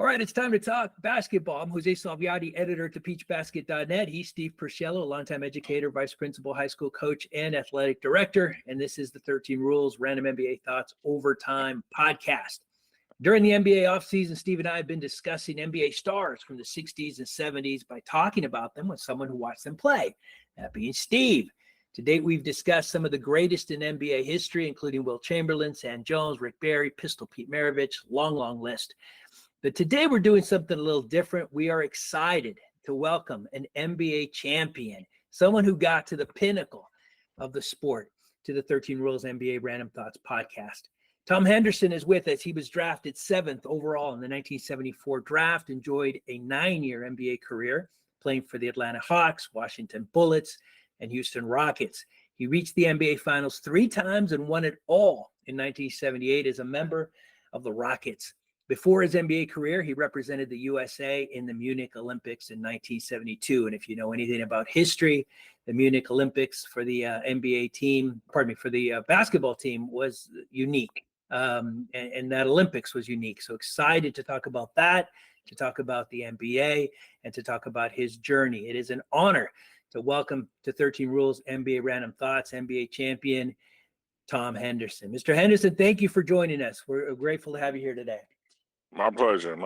right, it's time to talk basketball. I'm Jose Salviati, editor at thepeachbasket.net. He's Steve Purciello, a longtime educator, vice principal, high school coach, and athletic director. And this is the 13 Rules Random NBA Thoughts Overtime podcast. During the NBA offseason, Steve and I have been discussing NBA stars from the 60s and 70s by talking about them with someone who watched them play, that being Steve. To date, we've discussed some of the greatest in NBA history, including Wilt Chamberlain, Sam Jones, Rick Barry, Pistol Pete Maravich, long list. But today we're doing something a little different. We are excited to welcome an NBA champion, someone who got to the pinnacle of the sport, to the 13 Rules NBA Random Thoughts podcast. Tom Henderson is with us. He was drafted 7th overall in the 1974 draft, enjoyed a 9-year NBA career, playing for the Atlanta Hawks, Washington Bullets, and Houston Rockets. He reached the NBA Finals 3 times and won it all in 1978 as a member of the Rockets. Before his NBA career, he represented the USA in the Munich Olympics in 1972. And if you know anything about history, the Munich Olympics for the basketball team was unique. And that Olympics was unique. So excited to talk about that, to talk about the NBA, and to talk about his journey. It is an honor to welcome to 13 Rules NBA Random Thoughts, NBA champion, Tom Henderson. Mr. Henderson, thank you for joining us. We're grateful to have you here today. My pleasure.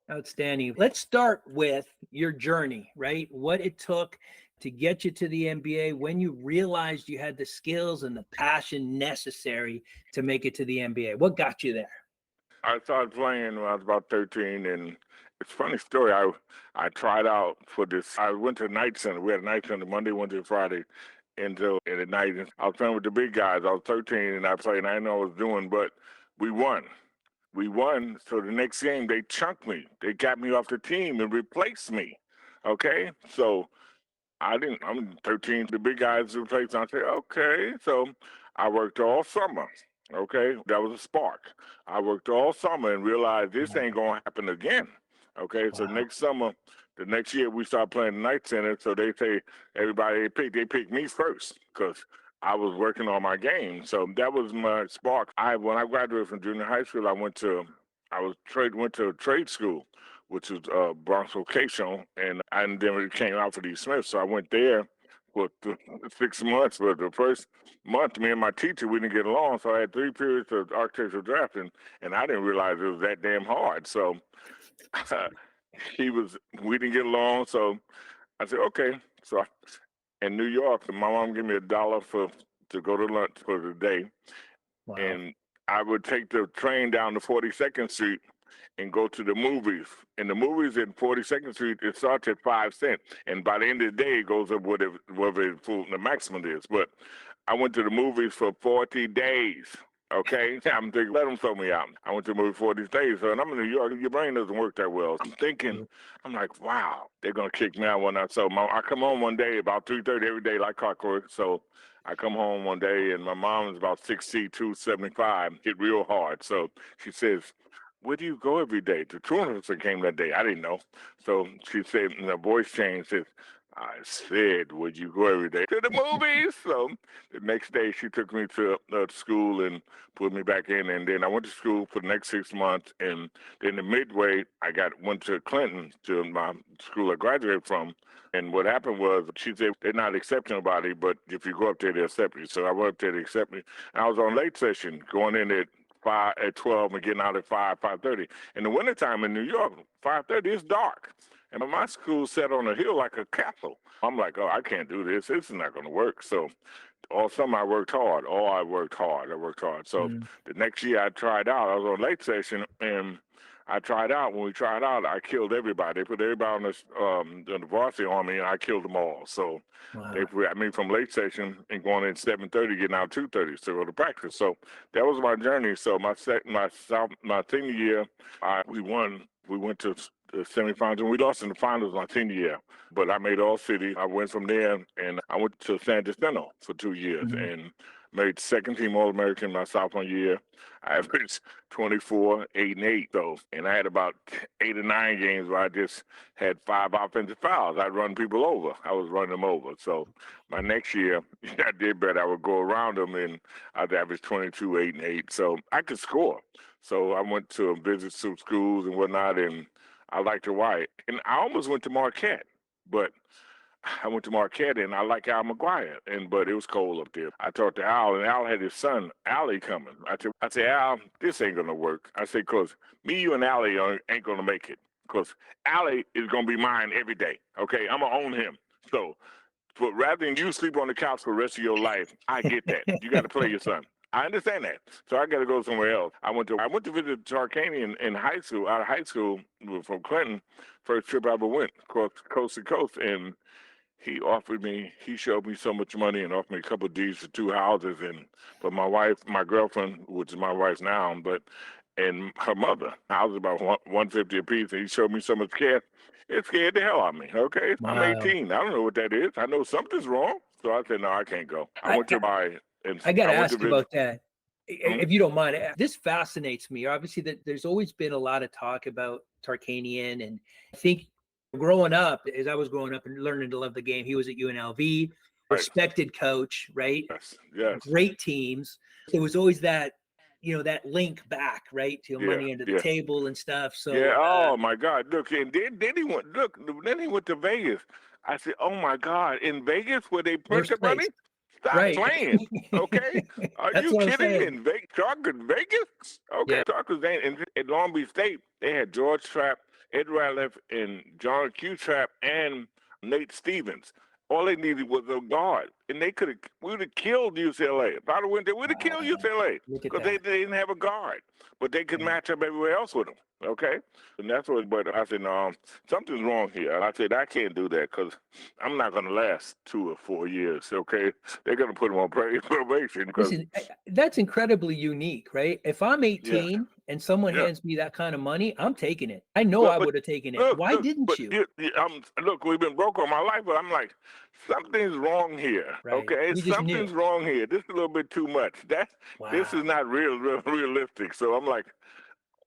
Outstanding. Let's start with your journey, right? What it took to get you to the NBA, when you realized you had the skills and the passion necessary to make it to the NBA. What got you there? I started playing when I was about 13, and it's a funny story. I tried out for this. I went to Night Center. We had a Night Center Monday, Wednesday, Friday, until at night. I was playing with the big guys. I was 13, and I played, and I didn't know what I was doing, but we won. So the next game, they chunked me. They got me off the team and replaced me, okay? So I'm 13, the big guys replaced me. I said, okay. So I worked all summer, okay? That was a spark. I worked all summer and realized this ain't going to happen again, okay? Wow. So next summer, the next year, we started playing the Night Center, so they say everybody they picked me first because I was working on my game. So that was my spark. When I graduated from junior high school, I went to trade school, which was Bronx vocational, and then it came out for these Smith. So I went there for 6 months. But the first month, me and my teacher, we didn't get along. So I had 3 periods of architectural drafting, and I didn't realize it was that damn hard. So we didn't get along. So I said, okay. So in New York, my mom gave me $1 to go to lunch for the day. Wow. And I would take the train down to 42nd Street and go to the movies. And the movies in 42nd Street, it starts at 5 cents. And by the end of the day, it goes up whatever the maximum is. But I went to the movies for 40 days. Okay, I'm thinking, let them throw me out. I went to the movie 40 days, and I'm in New York. Your brain doesn't work that well. I'm thinking, I'm like, wow, they're gonna kick me out one night. So I come home one day about 3:30 every day, like clockwork. So I come home one day, and my mom is about 6'2", 275, hit real hard. So she says, where do you go every day? The truancy came that day. I didn't know. So she said, and her voice changed, says, I said, would you go every day to the movies? So the next day she took me to school and put me back in. And then I went to school for the next 6 months. And then the midway, went to Clinton, to my school I graduated from. And what happened was, she said, they're not accepting nobody, but if you go up there, they'll accept you. So I went up there to accept me. And I was on late session, going in at 12 and getting out at 5:30. In the wintertime in New York, 5:30 is dark. And my school sat on a hill like a castle. I'm like, oh, I can't do this. This is not going to work. So all summer I worked hard. So the next year I tried out. I was on late session, and I tried out. When we tried out, I killed everybody. They put everybody on the varsity army, and I killed them all. So they put me from late session and going in 7:30, getting out 2:30 to go to practice. So that was my journey. So my senior year, we won. We went to the semifinals, and we lost in the finals my senior year. But I made All-City. I went from there, and I went to San Jacinto for 2 years. And made second team All-American my sophomore year. I averaged 24, 8, and 8, though. And I had about 8 or 9 games where I just had 5 offensive fouls. I'd run people over. I was running them over. So my next year, I did better. I would go around them, and I'd average 22, 8, and 8. So I could score. So I went to visit some schools and whatnot, and I liked Hawaii. And I almost went to Marquette, but I went to Marquette, and I like Al McGuire, but it was cold up there. I talked to Al, and Al had his son, Allie, coming. I said, Al, this ain't going to work. I said, because me, you, and Allie ain't going to make it, because Allie is going to be mine every day, okay? I'm going to own him. So, but rather than you sleep on the couch for the rest of your life, I get that. You got to play your son. I understand that. So I got to go somewhere else. I went to visit Tarkanian in high school, out of high school from Clinton. First trip I ever went, coast to coast, and he showed me so much money and offered me a couple of deeds for 2 houses, but my girlfriend, which is my wife now, and her mother, houses about $150 a piece, and he showed me so much cash. It scared the hell out of me. Okay, Wow. I'm 18. I don't know what that is. I know something's wrong. So I said, no, I can't go. I got to ask you about that, if you don't mind. This fascinates me. Obviously, that there's always been a lot of talk about Tarkanian, and I think growing up, as I was growing up and learning to love the game, he was at UNLV, respected coach, right? Yes. Great teams. There was always that, that link back, right, to money under the table and stuff. So oh my God! Look, and then he went to Vegas. I said, oh my God, in Vegas where they print the money? Stop playing, okay? Are you kidding? In Vegas? Okay, Talkers ain't in Long Beach State. They had George Trapp, Ed Ratliff, and John Q. Trapp, and Nate Stevens. All they needed was a guard, and we would have killed UCLA. If I'd have went there, we'd have killed UCLA because they didn't have a guard, but they could match up everywhere else with them. Okay, and that's what. But I said, no, something's wrong here. I said I can't do that because I'm not going to last 2 or 4 years. Okay, they're going to put them on probation. Listen, that's incredibly unique, right? If I'm 18 and someone hands me that kind of money, I'm taking it. I know I would have taken it. Why didn't you? Look, we've been broke all my life, but I'm like, something's wrong here. Right. Okay, something's wrong here. This is a little bit too much. This is not realistic. So I'm like,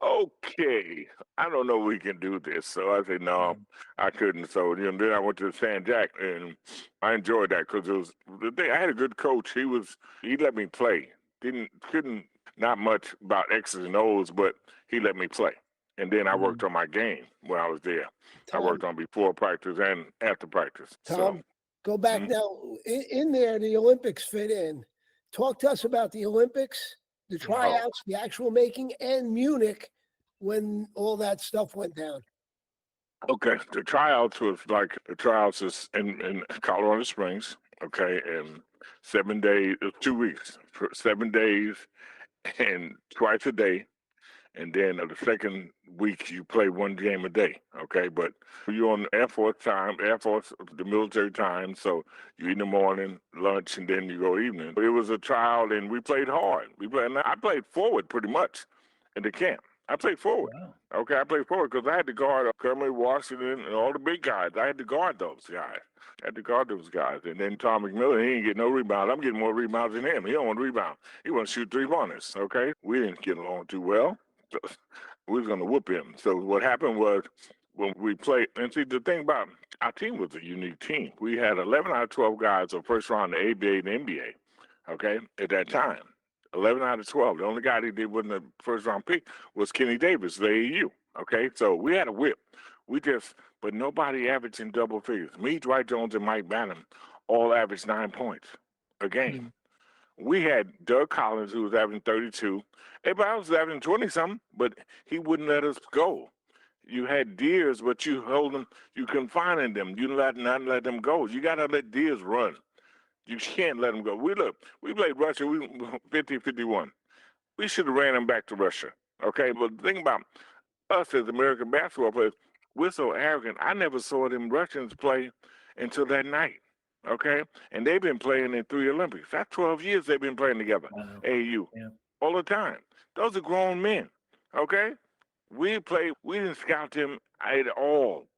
okay, I don't know if we can do this. So I said, no, I couldn't. So then I went to San Jack, and I enjoyed that because it was the thing. I had a good coach. He let me play. Couldn't not much about X's and O's, but he let me play. And then I worked on my game when I was there. Tom, I worked on before practice and after practice. Tom, go back now. In there, the Olympics fit in. Talk to us about the Olympics, the tryouts, the actual making, and Munich when all that stuff went down. Okay, the tryouts was like the tryouts is in Colorado Springs. Okay, and 7 days, 2 weeks, 7 days, and twice a day. And then the second week you play 1 game a day, okay? But you're on Air Force time, the military time, so you eat in the morning, lunch, and then you go evening. It was a trial, and we played hard. I played forward pretty much in the camp. I played forward. Wow. Okay, I played forward because I had to guard Kermit Washington and all the big guys. I had to guard those guys. And then Tom McMillan, he ain't getting no rebounds. I'm getting more rebounds than him. He don't want to rebound. He wants to shoot 3-pointers, okay? We didn't get along too well. We was going to whoop him. So what happened was when we played, and see, the thing about our team was a unique team. We had 11 out of 12 guys of first round in the ABA and NBA, okay, at that time. 11 out of 12. The only guy that did wasn't the first round pick was Kenny Davis, the AAU, okay? So we had a whip. But nobody averaged in double figures. Me, Dwight Jones, and Mike Bannon all averaged 9 points a game. We had Doug Collins, who was averaging 32. Everybody else was averaging 20-something, but he wouldn't let us go. You had Deers, but you hold them, you confining them. You not let them go. You got to let Deers run. You can't let them go. We played Russia, 50-51. We should have ran them back to Russia, okay? But the thing about us as American basketball players, we're so arrogant. I never saw them Russians play until that night. Okay, and they've been playing in 3 Olympics. That's 12 years they've been playing together. Wow. AAU, all the time. Those are grown men. Okay, we didn't scout them at all.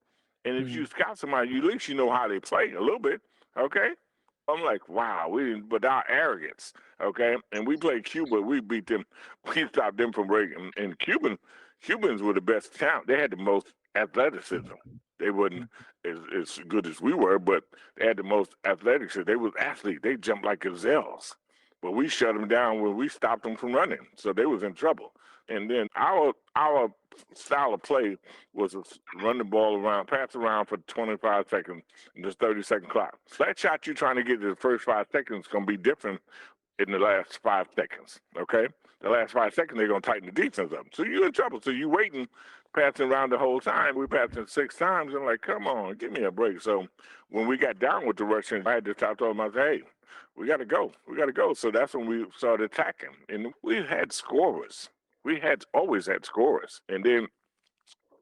And if you scout somebody, at least you know how they play a little bit. Okay, I'm like, wow, but our arrogance, okay? And we played Cuba. We beat them. We stopped them from breaking. And Cubans were the best talent. They had the most athleticism. They wasn't as good as we were, but they had the most athleticism. They was athletes. They jumped like gazelles. But we shut them down when we stopped them from running. So they was in trouble. And then our style of play was to run the ball around, pass around for 25 seconds, and this 30-second clock. That shot you're trying to get in the first 5 seconds is going to be different in the last 5 seconds, okay? The last 5 seconds, they're going to tighten the defense up. So you're in trouble. So you waiting, passing around the whole time. We passed it 6 times. And like, come on, give me a break. So when we got down with the Russians, I had to stop telling them, I said, hey, we got to go. We got to go. So that's when we started attacking. And we had scorers. We had always had scorers. And then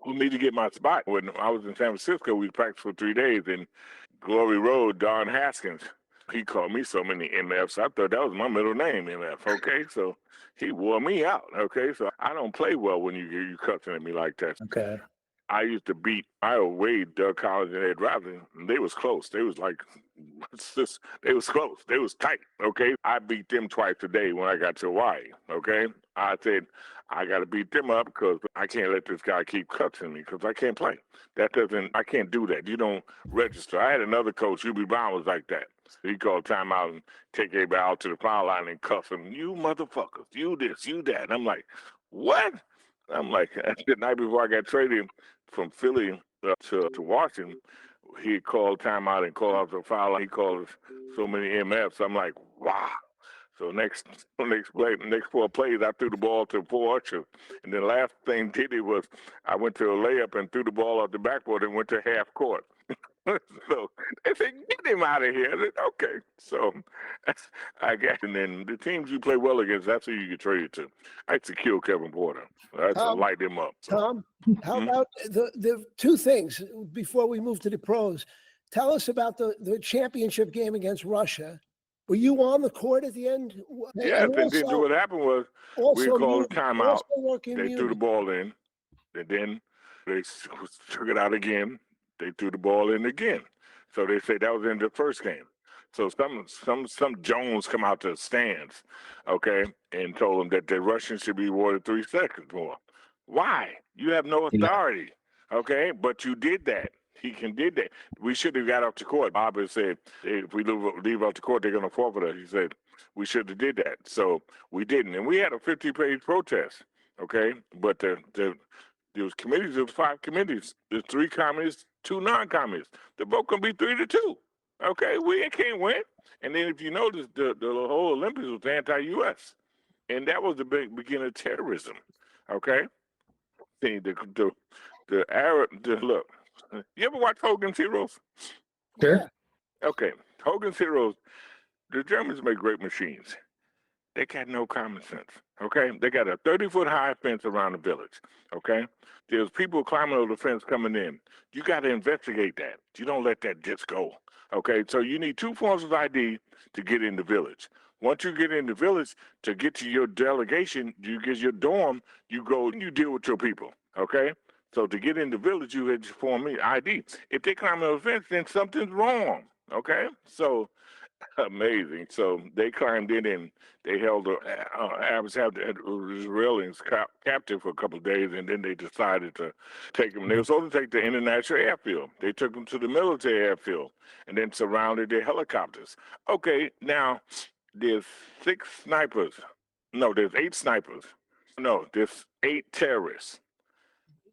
for me to get my spot, when I was in San Francisco, we practiced for 3 days. And Glory Road, Don Haskins, he called me so many MFs. I thought that was my middle name, MF, okay? So he wore me out, okay? So I don't play well when you cussing at me like that. Okay. I used to beat Iowa Wade, Doug Collins, and Ed Robinson, and they was close. They was like, they was close. They was tight, okay? I beat them twice a day when I got to Hawaii, okay? I said, I got to beat them up because I can't let this guy keep cussing me because I can't play. I can't do that. You don't register. I had another coach, UB Brown, was like that. He called timeout and take everybody out to the foul line and cuss them. You motherfuckers, you this, you that. And I'm like, what? I'm like, the night before I got traded from Philly to Washington, he called timeout and called out the foul line. He called so many MFs. I'm like, wow. So next 4 plays, I threw the ball to Purciello. And the last thing did was I went to a layup and threw the ball off the backboard and went to half court. So they said, get him out of here. I said, okay. So I guess, and then the teams you play well against, that's who you get traded to. I used to kill Kevin Porter. I used to light him up. So. Tom, how about the 2 things before we move to the pros? Tell us about the championship game against Russia. Were you on the court at the end? Yes, and then what happened was we called a timeout. They threw the ball in, and then they took it out again. They threw the ball in again. So they say that was in the first game. So some Jones come out to the stands, okay, and told them that the Russians should be awarded 3 seconds more. Why? You have no authority, okay? But you did that. He did that. We should have got off the court. Bob had said, if we leave off the court, they're going to forfeit us. He said, we should have did that. So we didn't. And we had a 50-page protest, okay? But there was committees, there was 5 committees. There's 3 communists, 2 non-communists. The vote can be 3-2, okay? We can't win. And then if you notice, the whole Olympics was anti-U.S. And that was the big beginning of terrorism, okay? See, look. You ever watch Hogan's Heroes? Sure. Okay. Hogan's Heroes, the Germans make great machines. They got no common sense, okay? They got a 30-foot high fence around the village, okay? There's people climbing over the fence coming in. You got to investigate that. You don't let that just go, okay? So you need 2 forms of ID to get in the village. Once you get in the village, to get to your delegation, you get your dorm, you go and you deal with your people, okay? So to get in the village, you had to form an ID. If they climb over the fence, then something's wrong, okay? So amazing. So they climbed in and they held the Israelis captive for a couple of days, and then they decided to take them. They were supposed to take the international airfield. They took them to the military airfield and then surrounded their helicopters. Okay, now there's 6 snipers. No, there's 8 snipers. No, there's 8 terrorists.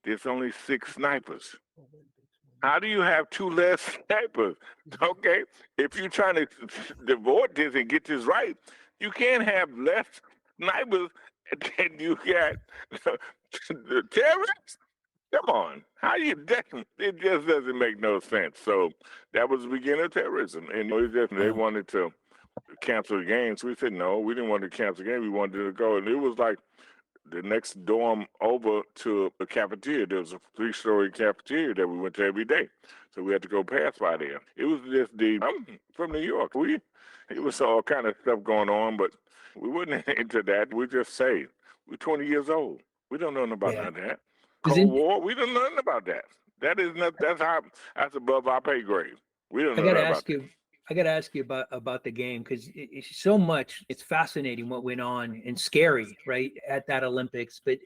There's only 6 snipers. How do you have 2 less snipers? Okay, if you're trying to avoid this and get this right, you can't have less snipers than you got the terrorists. Come on, it just doesn't make no sense. So that was the beginning of terrorism, and they wanted to cancel the games. We said no, we didn't want to cancel the game. We wanted to go, and it was like the next dorm over to the cafeteria. There was a 3-story cafeteria that we went to every day. So we had to go pass by there. It was just I'm from New York. It was all kind of stuff going on, but we wasn't into that. We just say, we're 20 years old. We don't know nothing about none of that. Cold War, we don't know nothing about that. That's above our pay grade. We don't know nothing about that. I got to ask you about the game, because it's so much. It's fascinating what went on and scary, right, at that Olympics. But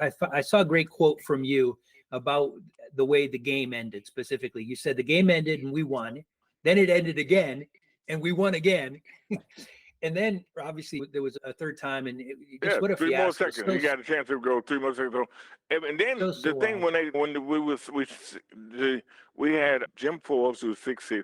I saw a great quote from you about the way the game ended specifically. You said the game ended and we won. Then it ended again and we won again. And then obviously there was a third time, and just what a 3 more fiasco. seconds. He got a chance to go 3 more seconds. And then the thing we had Jim Forbes, who was 6'6",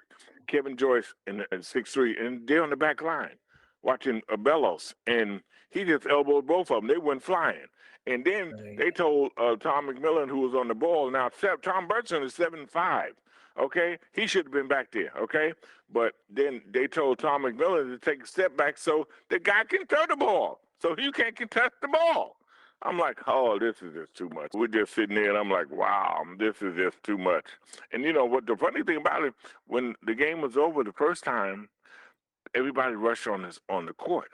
Kevin Joyce and 6'3", and they're on the back line watching Bellows, and he just elbowed both of them. They went flying. And then they told Tom McMillan, who was on the ball, now Tom Burton is 7'5". Okay, he should have been back there. Okay, but then they told Tom McMillan to take a step back so the guy can throw the ball, so you can't contest the ball. I'm like, oh, this is just too much. We're just sitting there, and I'm like, wow, this is just too much. And you know what? The funny thing about it, when the game was over the first time, everybody rushed on the court.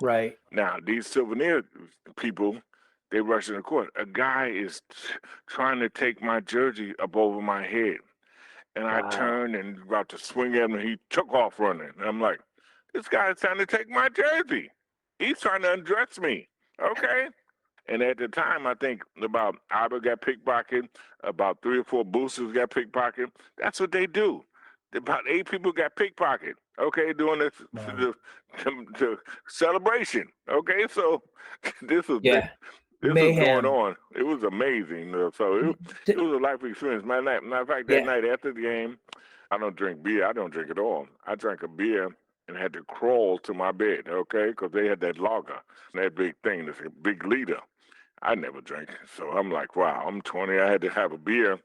Right now, these souvenir people, they rush in the court. A guy is trying to take my jersey up over my head. And I turned and about to swing at him, and he took off running. And I'm like, this guy's trying to take my jersey. He's trying to undress me. Okay? And at the time, I think about Ivor got pickpocketed, about 3 or 4 boosters got pickpocketed. That's what they do. About 8 people got pickpocketed, okay, doing this the celebration. Okay? So this was big. This was going on. It was amazing. So it was a life experience. Matter of fact, that night after the game, I don't drink beer. I don't drink at all. I drank a beer and had to crawl to my bed, okay, because they had that lager, that big thing, this big liter. I never drank. So I'm like, wow, I'm 20. I had to have a beer.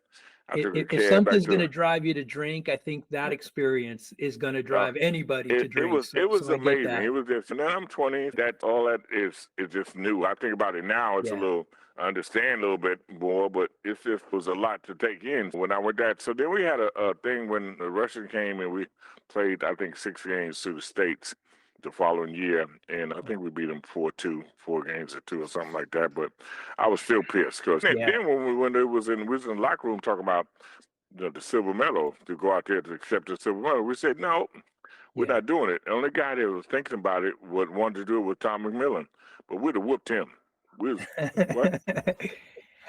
If something's going to drive you to drink, I think that experience is going to drive anybody to drink. It was amazing. It was just, and then I'm 20. All that is just new. I think about it now. It's a little, I understand a little bit more, but it just was a lot to take in when I went that. So then we had a thing when the Russians came, and we played, I think, 6 games through the States the following year, and I think we beat them 4-2, 4 games to 2 or something like that. But I was still pissed because then when we was in the locker room talking about the silver medal, to go out there to accept the silver medal, we said no, we're not doing it. The only guy that was thinking about it wanted to do it was Tom McMillan, but we'd have whooped him. What?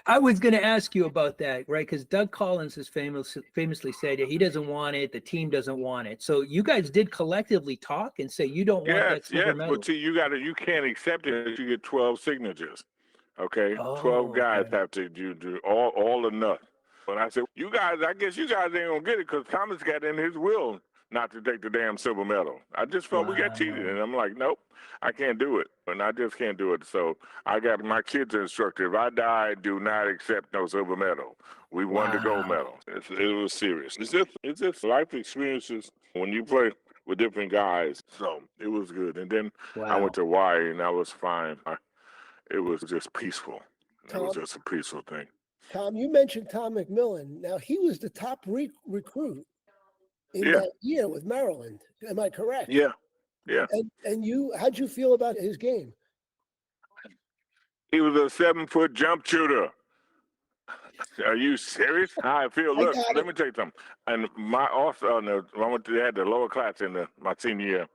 I was going to ask you about that, right? Because Doug Collins has famously said that he doesn't want it, the team doesn't want it. So you guys did collectively talk and say you don't want that silver medal. But see, you can't accept it unless you get 12 signatures. Okay, 12 guys have to do all or nothing. And I said, you guys, I guess you guys ain't gonna get it because Thomas got in his will not to take the damn silver medal. I just felt we got cheated, and I'm like, nope, I can't do it, and I just can't do it. So I got my kids instructed: if I die, do not accept no silver medal. We won the gold medal. It was serious. It's just life experiences when you play with different guys. So it was good. And then I went to Hawaii, and I was fine. It was just peaceful. It was just a peaceful thing. Tom, you mentioned Tom McMillan. Now, he was the top recruit in that year with Maryland. Am I correct? Yeah. And how'd you feel about his game? He was a 7-foot jump shooter. Are you serious? How I feel? Look, let me tell you something. And they had the lower class in my senior year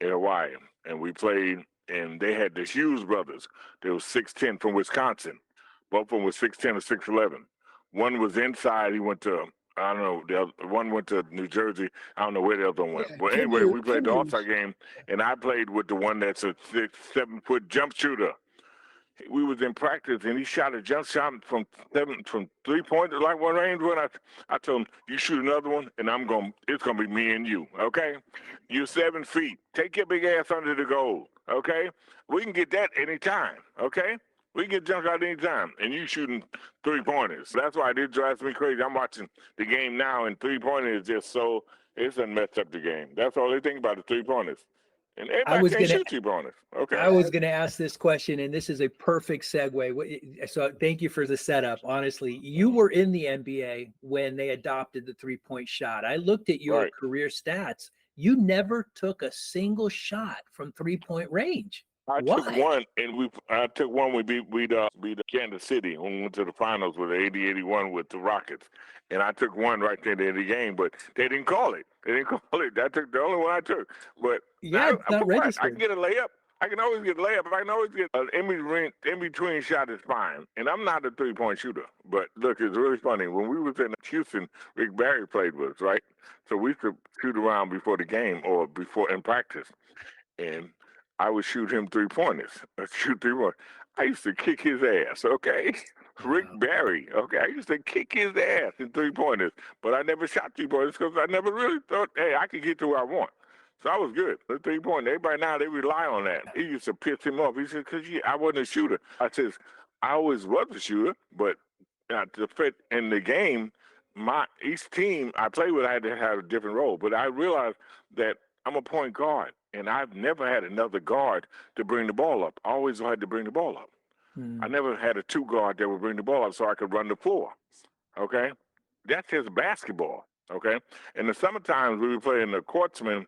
in Hawaii, and we played, and they had the Hughes brothers. They were 6'10" from Wisconsin. Both of them were 6'10" or 6'11". One was inside. He went to, I don't know, one went to New Jersey. I don't know where the other one went. But anyway, we played the All-Star game, and I played with the one that's a 7-foot jump shooter. We was in practice, and he shot a jump shot from 3-point, like one range. When I told him, you shoot another one, and it's gonna be me and you, okay? You're 7 feet. Take your big ass under the goal, okay? We can get that anytime, okay? We can get jump shot anytime, and you shooting 3-pointers. That's why it drives me crazy. I'm watching the game now, and 3-pointers is just so, it's done messed up the game. That's all they think about, the 3-pointers. And everybody can't shoot 3-pointers. Okay. I was going to ask this question, and this is a perfect segue. So thank you for the setup. Honestly, you were in the NBA when they adopted the 3-point shot. I looked at your career stats. You never took a single shot from 3-point range. I Why? took one, and I took one. We beat Kansas City when we went to the finals with 80-81 with the Rockets, and I took one right there in the game, but they didn't call it. They didn't call it. I took the only one I took. But Yeah, it's not for what? I registered. can get a layup. I can always get a layup. I can always get an in between shot is fine. And I'm not a 3-point shooter. But look, it's really funny. When we was in Houston, Rick Barry played with us, right? So we used to shoot around before the game or before in practice, and I would shoot him 3-pointers. I used to kick his ass, okay? Rick Barry, okay? I used to kick his ass in 3-pointers, but I never shot 3-pointers because I never really thought, hey, I could get to where I want. So I was good. The 3-pointer, everybody now, they rely on that. It used to piss him off. He said, because I wasn't a shooter. I says, I always was a shooter, but to fit in the game, each team I played with, I had to have a different role. But I realized that I'm a point guard, and I've never had another guard to bring the ball up. I always had to bring the ball up. I never had a 2 guard that would bring the ball up so I could run the floor, okay? That's just basketball, okay? In the summertime, we were playing the courtsman.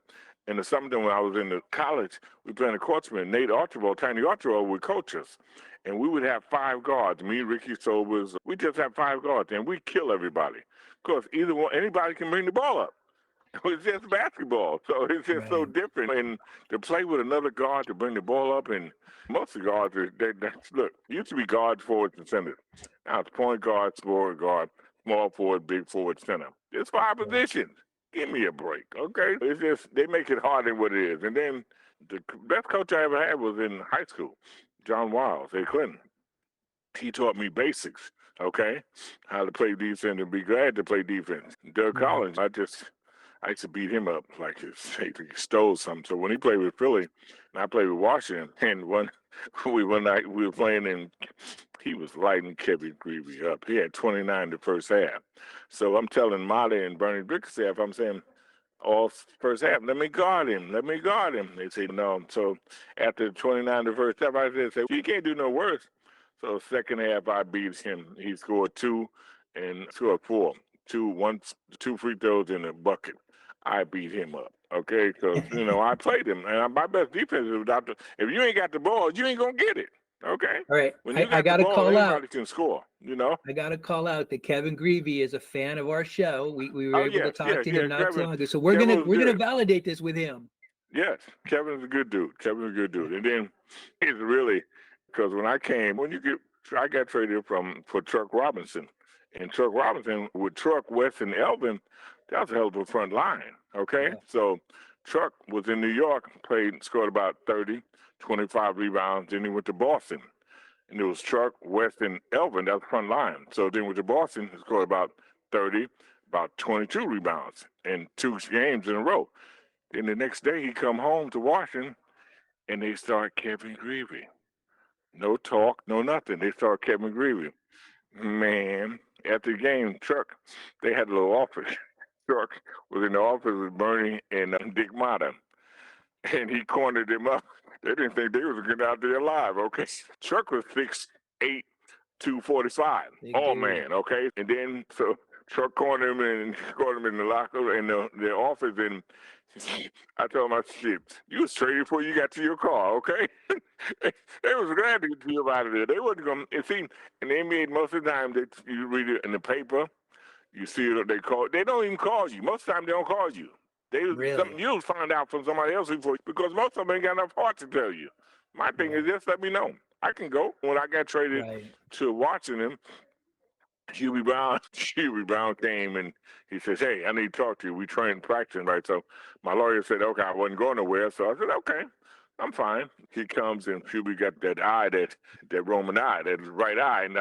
In the summertime, when I was in the college, we played the courtsman. Nate Archibald, Tiny Archibald would coach us. And we would have 5 guards, me, Ricky Sobers. We just have 5 guards, and we kill everybody. Because anybody can bring the ball up. It's just basketball, so it's just so different. And to play with another guard to bring the ball up, and most of the guards, look, used to be guards, forwards, and centers. Now it's point guard, forward guard, small forward, big forward, center. It's 5 positions. Give me a break, okay? It's just, they make it harder than what it is. And then the best coach I ever had was in high school, John Wiles at Clinton. He taught me basics, okay? How to play defense and be glad to play defense. Doug Collins, I used to beat him up like he stole something. So when he played with Philly, and I played with Washington, and one night we were playing, and he was lighting Kevin Greavy up. He had 29 the first half. So I'm telling Molly and Bernie Bickerstaff, I'm saying, all first half, let me guard him. They say no. So after 29 the first half, I said, you can't do no worse. So second half, I beat him. He scored 2 and scored 4. 2 free throws in a bucket. I beat him up, okay? Because, I played him. And my best defense is if you ain't got the ball, you ain't going to get it, okay? All right. When you got the ball, anybody can score, I got to call out that Kevin Greavy is a fan of our show. We were able to talk to him not too long ago. So we're gonna validate this with him. Yes, Kevin's a good dude. And then he's really, because when I got traded for Chuck Robinson. And Chuck Robinson with Truck, West, and Elvin, that was a hell of a front line, okay? Yeah. So Chuck was in New York, scored about 30, 25 rebounds. Then he went to Boston. And it was Chuck, West, and Elvin, that was front line. So then went to Boston, he scored about 30, about 22 rebounds in 2 games in a row. Then the next day he come home to Washington, and they start Kevin Greavy. No talk, no nothing. They start Kevin Greavy. Man, after the game, Chuck, they had a little office. Chuck was in the office with Bernie and Dick Motta, and he cornered him up. They didn't think they was getting out there alive, okay? Chuck was 6'8", 245, all man, okay? And then, so Chuck cornered him and scored him in the locker, in the office, and I told him, I said, you was traded before you got to your car, okay? They was glad to get you out of there. They wasn't going to, see, in the NBA, most of the time, you read it in the paper, you see it, they don't even call you. Most of the time, they don't call you. You'll find out from somebody else before, because most of them ain't got enough heart to tell you. My thing is just let me know. I can go. When I got traded to Washington, Hubie Brown came and he says, hey, I need to talk to you. We trained practicing, right? So my lawyer said, okay, I wasn't going nowhere. So I said, okay, I'm fine. He comes and Hubie got that eye, that Roman eye, that right eye. And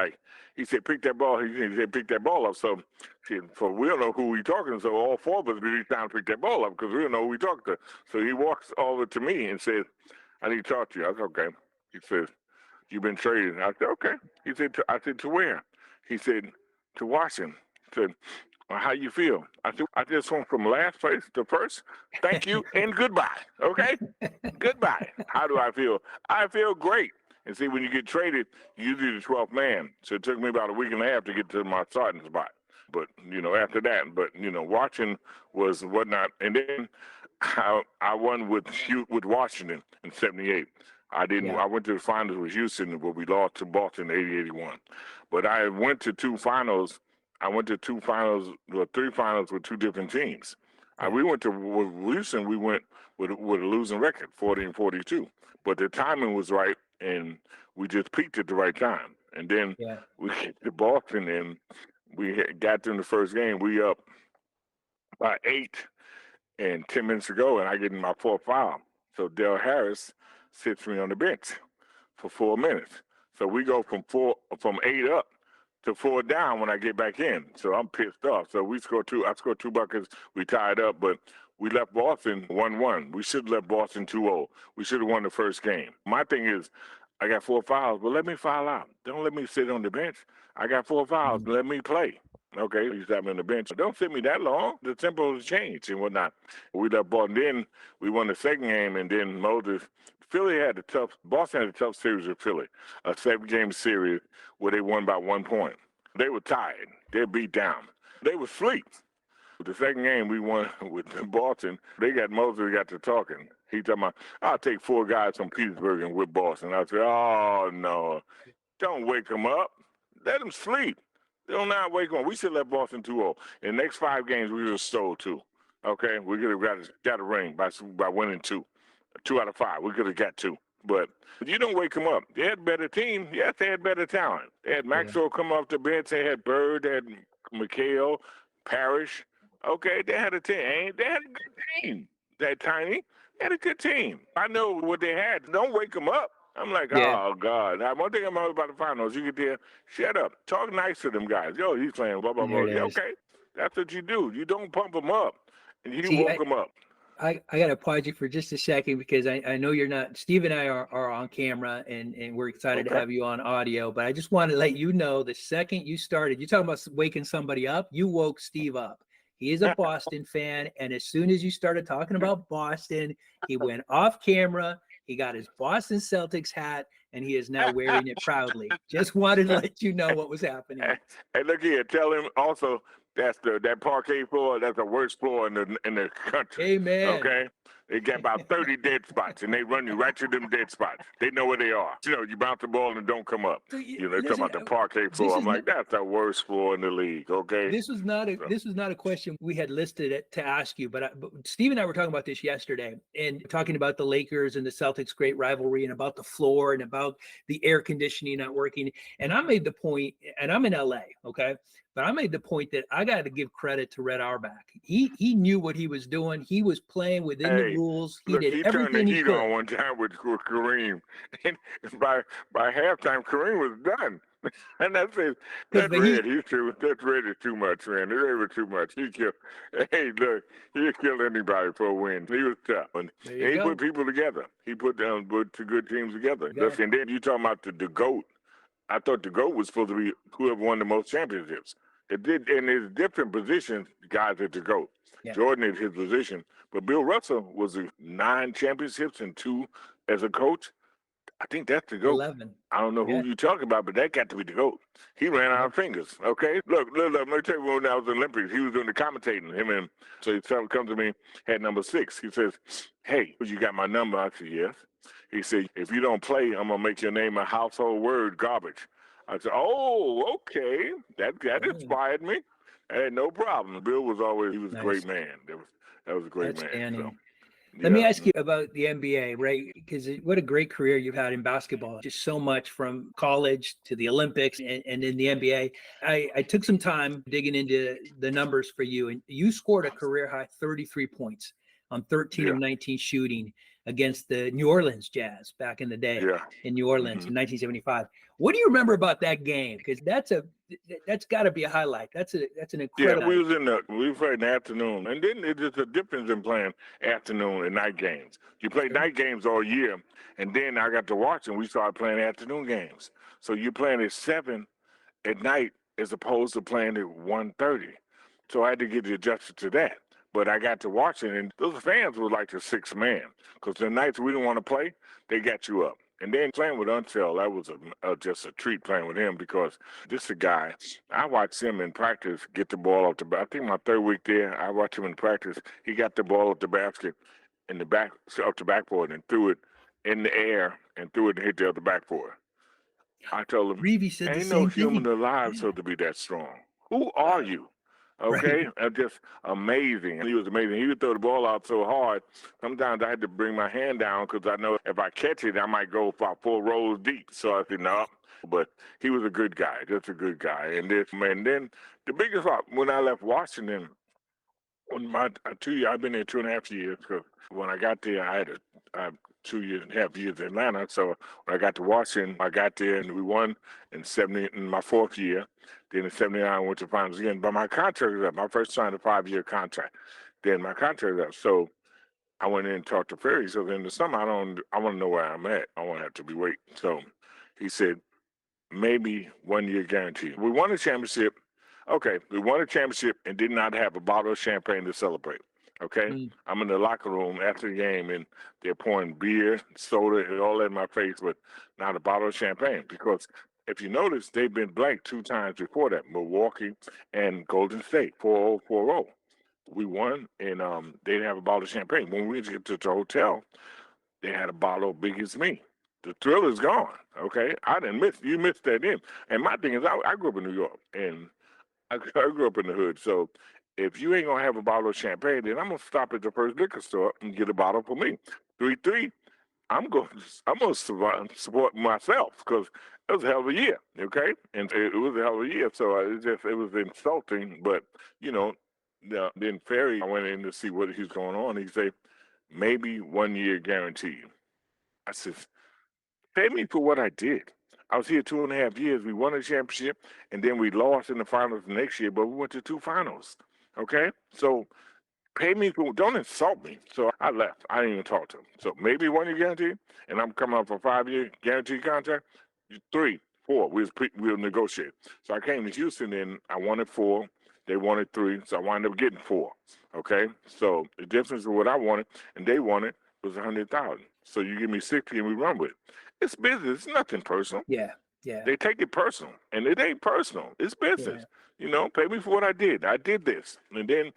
he said, pick that ball. He said, pick that ball up. So we don't know who we talking to. So all 4 of us really trying to pick that ball up because we don't know who we talking to. So he walks over to me and says, I need to talk to you. I said, okay. He says, you've been traded. I said, okay. He said, I said, to where? He said, to Washington. He said, well, how you feel? I said, I just went from last place to first. Thank you and goodbye. Okay? Goodbye. How do I feel? I feel great. And see, when you get traded, you're usually the 12th man. So it took me about a week and a half to get to my starting spot. But, after that, watching was whatnot. And then I won with Washington in 78. I didn't. Yeah. I went to the finals with Houston, but we lost to Boston 80-81. But I went to two finals. I went to two finals, or three finals with two different teams. Yeah. We went to with Houston. We went with a losing record, 40-42. But the timing was right, and we just peaked at the right time. And then we hit to Boston, and we got in the first game. We up by 8, and 10 minutes to go, and I get in my fourth foul. So Del Harris sits me on the bench for 4 minutes. So we go from 8 up to 4 down when I get back in. So I'm pissed off. So we scored 2. I scored 2 buckets. We tied up, but we left Boston 1-1. We should have left Boston 2-0. We should have won the first game. My thing is, I got 4 fouls, but let me foul out. Don't let me sit on the bench. I got 4 fouls. Let me play. Okay, you sat me on the bench. Don't sit me that long. The tempo has changed and whatnot. We left Boston. Then we won the second game, and then Boston had a tough series with Philly, a 7-game series where they won by 1 point. They were tired. They beat down. They were asleep. The second game we won with Boston, Mosley got to talking. He told me, I'll take 4 guys from Petersburg and with Boston. I said, oh, no, don't wake them up. Let them sleep. They don't now wake on. We should let Boston 2-0. In the next 5 games, we would have stole 2. Okay, we could have got a ring by winning 2. 2 out of 5. We could have got 2. But you don't wake them up. They had a better team. Yes, they had better talent. They had Maxwell come off the bench. They had Bird. They had McHale, Parrish. Okay, they had a team. They had a good team. That Tiny. They had a good team. I know what they had. Don't wake them up. I'm like, oh, God. Now, one thing I'm about the finals, you get there, shut up. Talk nice to them guys. Yo, he's playing blah, blah, blah. Yeah, okay. That's what you do. You don't pump them up. And you woke them up. I got to pause you for just a second because I know you're not – Steve and I are on camera, and we're excited to have you on audio. But I just want to let you know the second you started – you're talking about waking somebody up. You woke Steve up. He is a Boston fan, and as soon as you started talking about Boston, he went off camera. He got his Boston Celtics hat, and he is now wearing it proudly. Just wanted to let you know what was happening. Hey, look here. Tell him also that parquet floor. That's the worst floor in the country. Amen. Okay. They got about 30 dead spots, and they run you right to them dead spots. They know where they are. You bounce the ball and don't come up. They're talking about the parquet floor. I'm like, that's the worst floor in the league. Okay. This was not a question we had listed to ask you, but Steve and I were talking about this yesterday, and talking about the Lakers and the Celtics' great rivalry, and about the floor, and about the air conditioning not working. And I made the point, and I'm in LA, okay. But I made the point that I got to give credit to Red Auerbach. He knew what he was doing. He was playing within the rules. He did everything he could. He turned the heat on one time with Kareem. And by halftime, Kareem was done. And that's it. That's Red. That's Red is too much, man. Red was too much. He'd kill anybody for a win. He was tough. And he put people together. He put two good teams together. And then you talking about the GOAT. I thought the GOAT was supposed to be whoever won the most championships. It did, and there's different positions, guys at the GOAT. Yeah. Jordan is his position, but Bill Russell was 9 championships and 2 as a coach. I think that's the GOAT. 11. I don't know who you're talking about, but that got to be the GOAT. He ran out of fingers, okay? Look, let me tell you, when I was in the Olympics, he was doing the commentating, so he comes to me, had number 6. He says, hey, you got my number? I said, yes. He said, if you don't play, I'm going to make your name a household word, garbage. I said, oh, okay. That inspired me. I had no problem. Bill was always, he was a great man. That was a great man. So, Let me ask you about the NBA, right? Because what a great career you've had in basketball. Just so much from college to the Olympics and in the NBA. I took some time digging into the numbers for you, and you scored a career high 33 points on 13 of 19 shooting against the New Orleans Jazz back in the day in New Orleans in 1975. What do you remember about that game? Because that's got to be a highlight. That's an incredible. Yeah, we played in the afternoon, and then there's a difference in playing afternoon and night games. You play night games all year, and then I got to watch, and we started playing afternoon games. So you're playing at 7 at night as opposed to playing at 1:30. So I had to get adjusted to that. But I got to watch it, and those fans were like the 6th man. Because the nights we didn't want to play, they got you up. And then playing with Unseld, that was just a treat playing with him, because this is a guy, I watched him in practice get the ball off the basket. I think my 3rd week there, I watched him in practice. He got the ball off the basket in the back, off the backboard, and threw it in the air and threw it and hit the other backboard. I told him, Reeve said the ain't no same human thing. alive Yeah. so to be that strong. Who are you? Okay, Right. just amazing. He was amazing. He would throw the ball out so hard. Sometimes I had to bring my hand down because I know if I catch it, I might go about 4 rows deep. So I said, no. But he was a good guy, just a good guy. And this man, then the biggest part, when I left Washington, when my 2 years, I've been there 2.5 years. Because when I got there, I had 2.5 years in Atlanta. So when I got to Washington, I got there and we won in my 4th year. Then in '79, I went to finals again. But my contract was up. I first signed a 5-year contract. Then my contract was up. So I went in and talked to Ferry. So in the summer, I want to know where I'm at. I want to have to be waiting. So he said, maybe 1 year guarantee. We won a championship. Okay, we won a championship and did not have a bottle of champagne to celebrate. Okay, I'm in the locker room after the game and they're pouring beer, soda, and all that in my face, but not a bottle of champagne. Because if you notice, they've been blanked 2 times before that, Milwaukee and Golden State, 4-0, 4-0. We won, and they didn't have a bottle of champagne. When we get to the hotel, they had a bottle big as me. The thrill is gone. Okay, you missed that in. And my thing is, I grew up in New York, and I grew up in the hood. So if you ain't gonna have a bottle of champagne, then I'm gonna stop at the first liquor store and get a bottle for me. 3-3. I'm gonna support myself because it was a hell of a year. Okay, and it was a hell of a year. So it was insulting. But then Ferry, I went in to see what he's going on. He said, maybe 1 year guarantee. I said, pay me for what I did. I was here 2.5 years. We won a championship, and then we lost in the finals the next year, but we went to 2 finals. Okay? So pay me for, don't insult me. So I left. I didn't even talk to him. So maybe 1 year guarantee, and I'm coming up for a 5-year guarantee contract. 3, 4, we'll negotiate. So I came to Houston, and I wanted 4. They wanted 3, so I wound up getting 4. Okay? So the difference of what I wanted and they wanted was 100,000. So you give me 60 and we run with it. It's business. It's nothing personal. Yeah. Yeah. They take it personal, and it ain't personal. It's business. Pay me for what I did. I did this, and then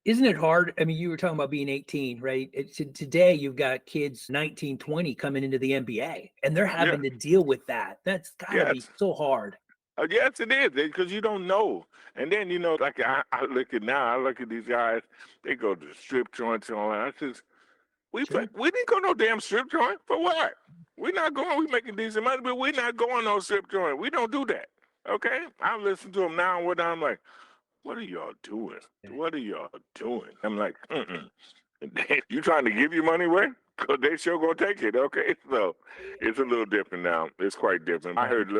isn't it hard? I mean, you were talking about being 18, right? Today you've got kids 19, 20 coming into the NBA, and they're having to deal with that. That's gotta be so hard. Yes, it is, because you don't know. And then, like I look at these guys, they go to strip joints and all that. I says, we didn't go no damn strip joint. For what? We're not going. We making decent money, but we're not going no strip joint. We don't do that. Okay? I listen to them now and I'm like, what are y'all doing? What are y'all doing? I'm like, you trying to give your money away? Because they sure going to take it, okay? So it's a little different now. It's quite different. I heard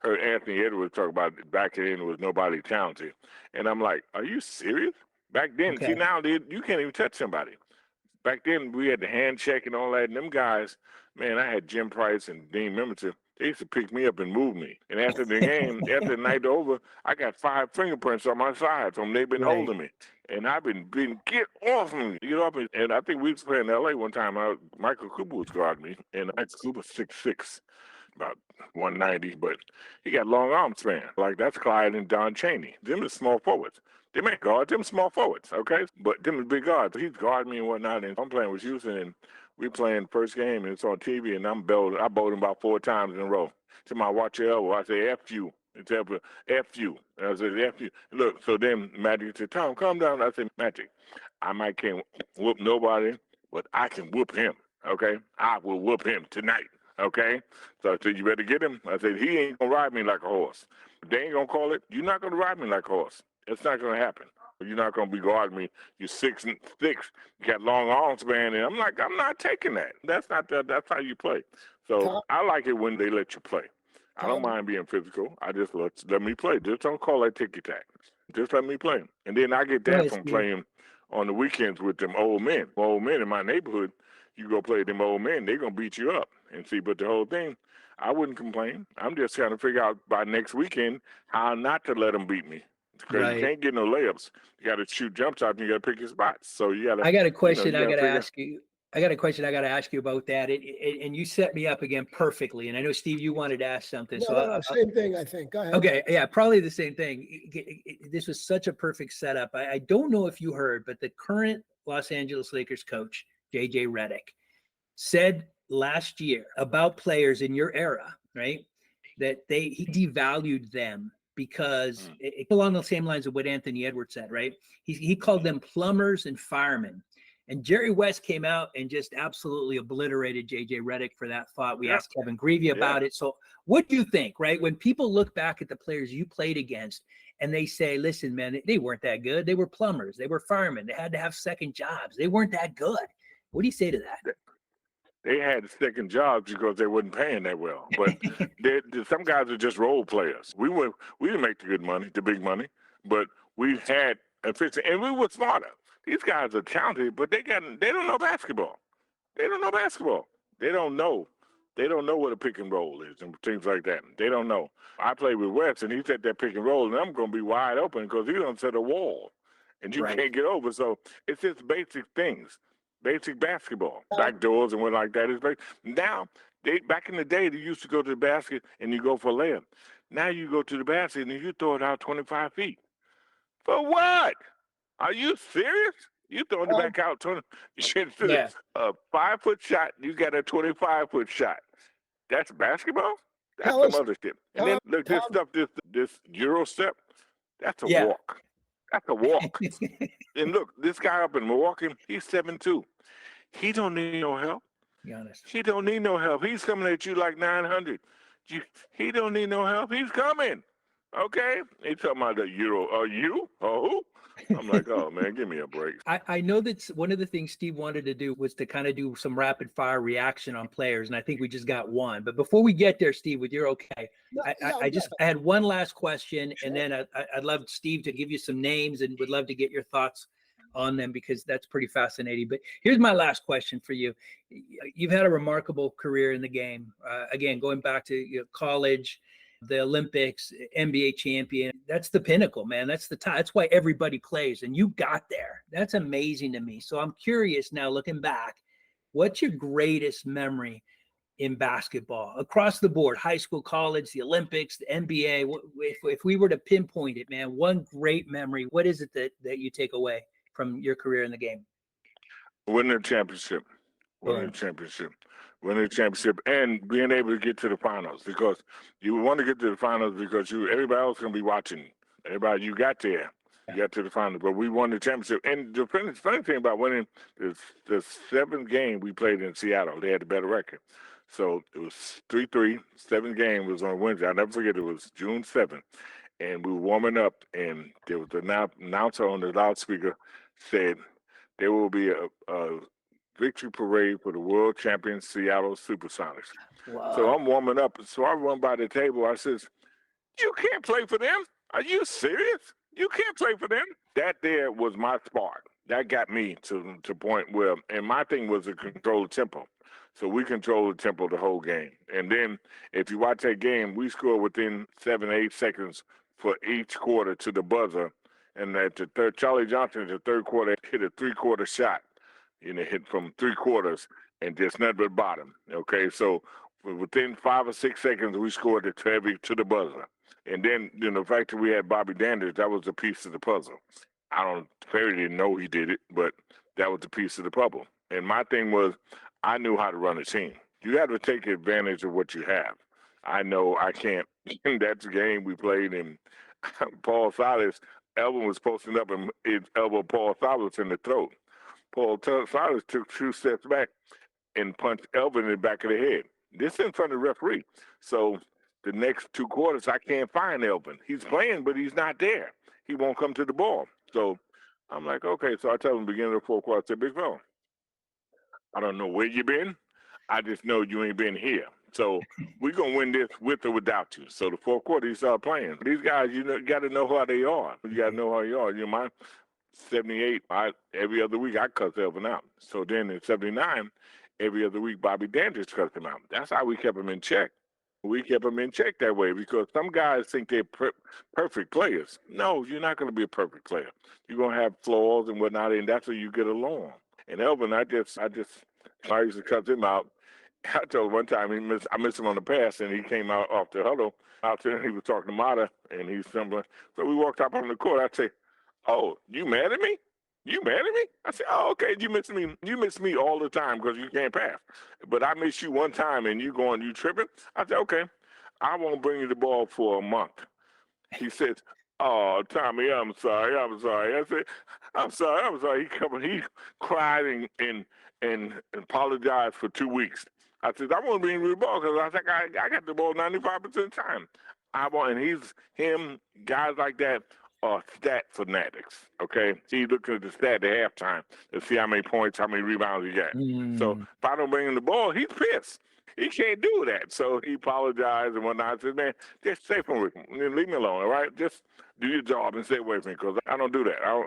Anthony Edwards talk about it back then there was nobody talented. And I'm like, are you serious? Back then, see now, you can't even touch somebody. Back then, we had the hand check and all that. And them guys, man, I had Jim Price and Dean Memington. They used to pick me up and move me. And after the game, after the night over, I got 5 fingerprints on my side from they've been holding me. And I've been get off me, get off me. And I think we was playing in L.A. one time. Michael Cooper was guarding me. And Michael Cooper 6'6", about 190. But he got long arm span. Like, that's Clyde and Don Chaney. Them is small forwards. They make guard them small forwards, okay? But them is big guards. He's guarding me and whatnot, and I'm playing with Houston, and we playing first game, and it's on TV, and I bowled him about 4 times in a row. To my watch elbow, I say, F you. It's F you. And I said, F you. Look, so then Magic said, Tom, calm down. I said, Magic, I might can't whoop nobody, but I can whoop him, okay? I will whoop him tonight, okay? So I said, you better get him. I said, he ain't going to ride me like a horse. If they ain't going to call it, you're not going to ride me like a horse. It's not going to happen. You're not going to be guarding me. You're 6'6", you got long arms, man. And I'm like, I'm not taking that. That's how you play. So I like it when they let you play. I don't mind being physical. I just let me play. Just don't call that ticky-tack. Just let me play. And then I get that from playing on the weekends with them old men. Old men in my neighborhood, you go play them old men, they're going to beat you up. And see, but the whole thing, I wouldn't complain. I'm just trying to figure out by next weekend how not to let them beat me. Because you can't get no layups. You got to shoot jump shots and you got to pick your spots. So you got to. I got a question I got to ask you. I got a question I got to ask you about that. And you set me up again perfectly. And I know, Steve, you wanted to ask something. No, same thing, I think. Go ahead. Okay. Yeah, probably the same thing. This was such a perfect setup. I don't know if you heard, but the current Los Angeles Lakers coach, JJ Redick, said last year about players in your era, right? That he devalued them because along the same lines of what Anthony Edwards said, right? He called them plumbers and firemen. And Jerry West came out and just absolutely obliterated J.J. Redick for that thought. We asked Kevin Greavy about it. So what do you think, right? When people look back at the players you played against and they say, listen, man, they weren't that good. They were plumbers. They were firemen. They had to have second jobs. They weren't that good. What do you say to that? They had second jobs because they wasn't paying that well. But some guys are just role players. We didn't make the good money, the big money, but we had efficient, and we were smarter. These guys are talented, but they don't know basketball. They don't know basketball. They don't know what a pick and roll is and things like that. They don't know. I played with West, and he set that pick and roll, and I'm going to be wide open because he don't set a wall, and you can't get over. So it's just basic things, basic basketball, back doors and what like that. Is now, back in the day, they used to go to the basket and you go for a layup. Now you go to the basket and you throw it out 25 feet. For what? Are you serious? You throwing it back out 20? A 5-foot shot, you got a 25-foot shot. That's basketball? That's some other shit. And then look, this stuff, this Euro step, that's a walk. That's a walk. And look, this guy up in Milwaukee, he's 7'2". He don't need no help. Be honest. He don't need no help. He's coming at you like 900. He don't need no help. He's coming. Okay? He's talking about the Euro. You? Who? I'm like, oh, man, give me a break. I know that one of the things Steve wanted to do was to kind of do some rapid fire reaction on players, and I think we just got one. But before we get there, Steve, with you're okay, I had one last question, and then I'd love Steve to give you some names and would love to get your thoughts on them because that's pretty fascinating. But here's my last question for you. You've had a remarkable career in the game. Again, going back to college, the Olympics, NBA champion. That's the pinnacle, man. That's the top. That's why everybody plays. And you got there. That's amazing to me. So I'm curious now, looking back, what's your greatest memory in basketball across the board, high school, college, the Olympics, the NBA? If we were to pinpoint it, man, one great memory, what is it that you take away from your career in the game? Winning a championship. Winning a championship and being able to get to the finals, because you want to get to the finals because everybody else going to be watching. Everybody, you got there. You got to the finals, but we won the championship. And the funny thing about winning the seventh game we played in Seattle, they had a better record. So it was 3-3, seventh game was on Wednesday. I'll never forget, it was June 7th. And we were warming up, and there was an announcer on the loudspeaker said there will be a victory parade for the world champion Seattle Supersonics. Wow. So I'm warming up. So I run by the table. I says, you can't play for them. Are you serious? You can't play for them. That there was my spark. That got me to the point where, and my thing was to control the tempo. So we controlled the tempo the whole game. And then if you watch that game, we scored within 7-8 seconds for each quarter to the buzzer. And at the third, Charlie Johnson in the third quarter hit a 3-quarter shot. Hit from 3 quarters and just nothing but bottom. Okay, so within 5 or 6 seconds, we scored to the buzzer. And then, the fact that we had Bobby Dandridge, that was a piece of the puzzle. Perry didn't know he did it, but that was a piece of the puzzle. And my thing was, I knew how to run a team. You have to take advantage of what you have. I know I can't. That's the game we played, and Paul Silas, Elvin was posting up and it elbowed Paul Silas in the throat. Paul Silas took 2 steps back and punched Elvin in the back of the head. This in front of the referee. So the next 2 quarters, I can't find Elvin. He's playing, but he's not there. He won't come to the ball. So I'm like, okay. So I tell him beginning of the 4th quarter, I said, big fella, I don't know where you been. I just know you ain't been here. So we're going to win this with or without you. So the 4th quarter, he started playing. These guys, you got to know how they are. You got to know how you are. My 78, every other week I cussed Elvin out. So then in 79, every other week Bobby Dandridge cussed him out. That's how we kept him in check. We kept him in check that way because some guys think they're perfect players. No, you're not going to be a perfect player. You're going to have flaws and whatnot, and that's where you get along. And Elvin, I used to cuss him out. I told him one time I missed him on the pass, and he came out off the huddle out there, and he was talking to Mata, and he's stumbling. So we walked up on the court. I say, oh, you mad at me? You mad at me? I said, oh, okay, you miss me. You miss me all the time because you can't pass. But I miss you one time and you tripping. I said, okay, I won't bring you the ball for a month. He said, oh, Tommy, I'm sorry. I said, I'm sorry. He cried and apologized for 2 weeks. I said, I won't bring you the ball because I think I got the ball 95% of the time. Guys like that are stat fanatics, okay? He's looking at the stat at halftime to see how many points, how many rebounds he got. So if I don't bring him the ball, he's pissed. He can't do that. So he apologized and whatnot. I said, man, just stay from me. Leave me alone, all right? Just do your job and stay away from me because I don't do that. I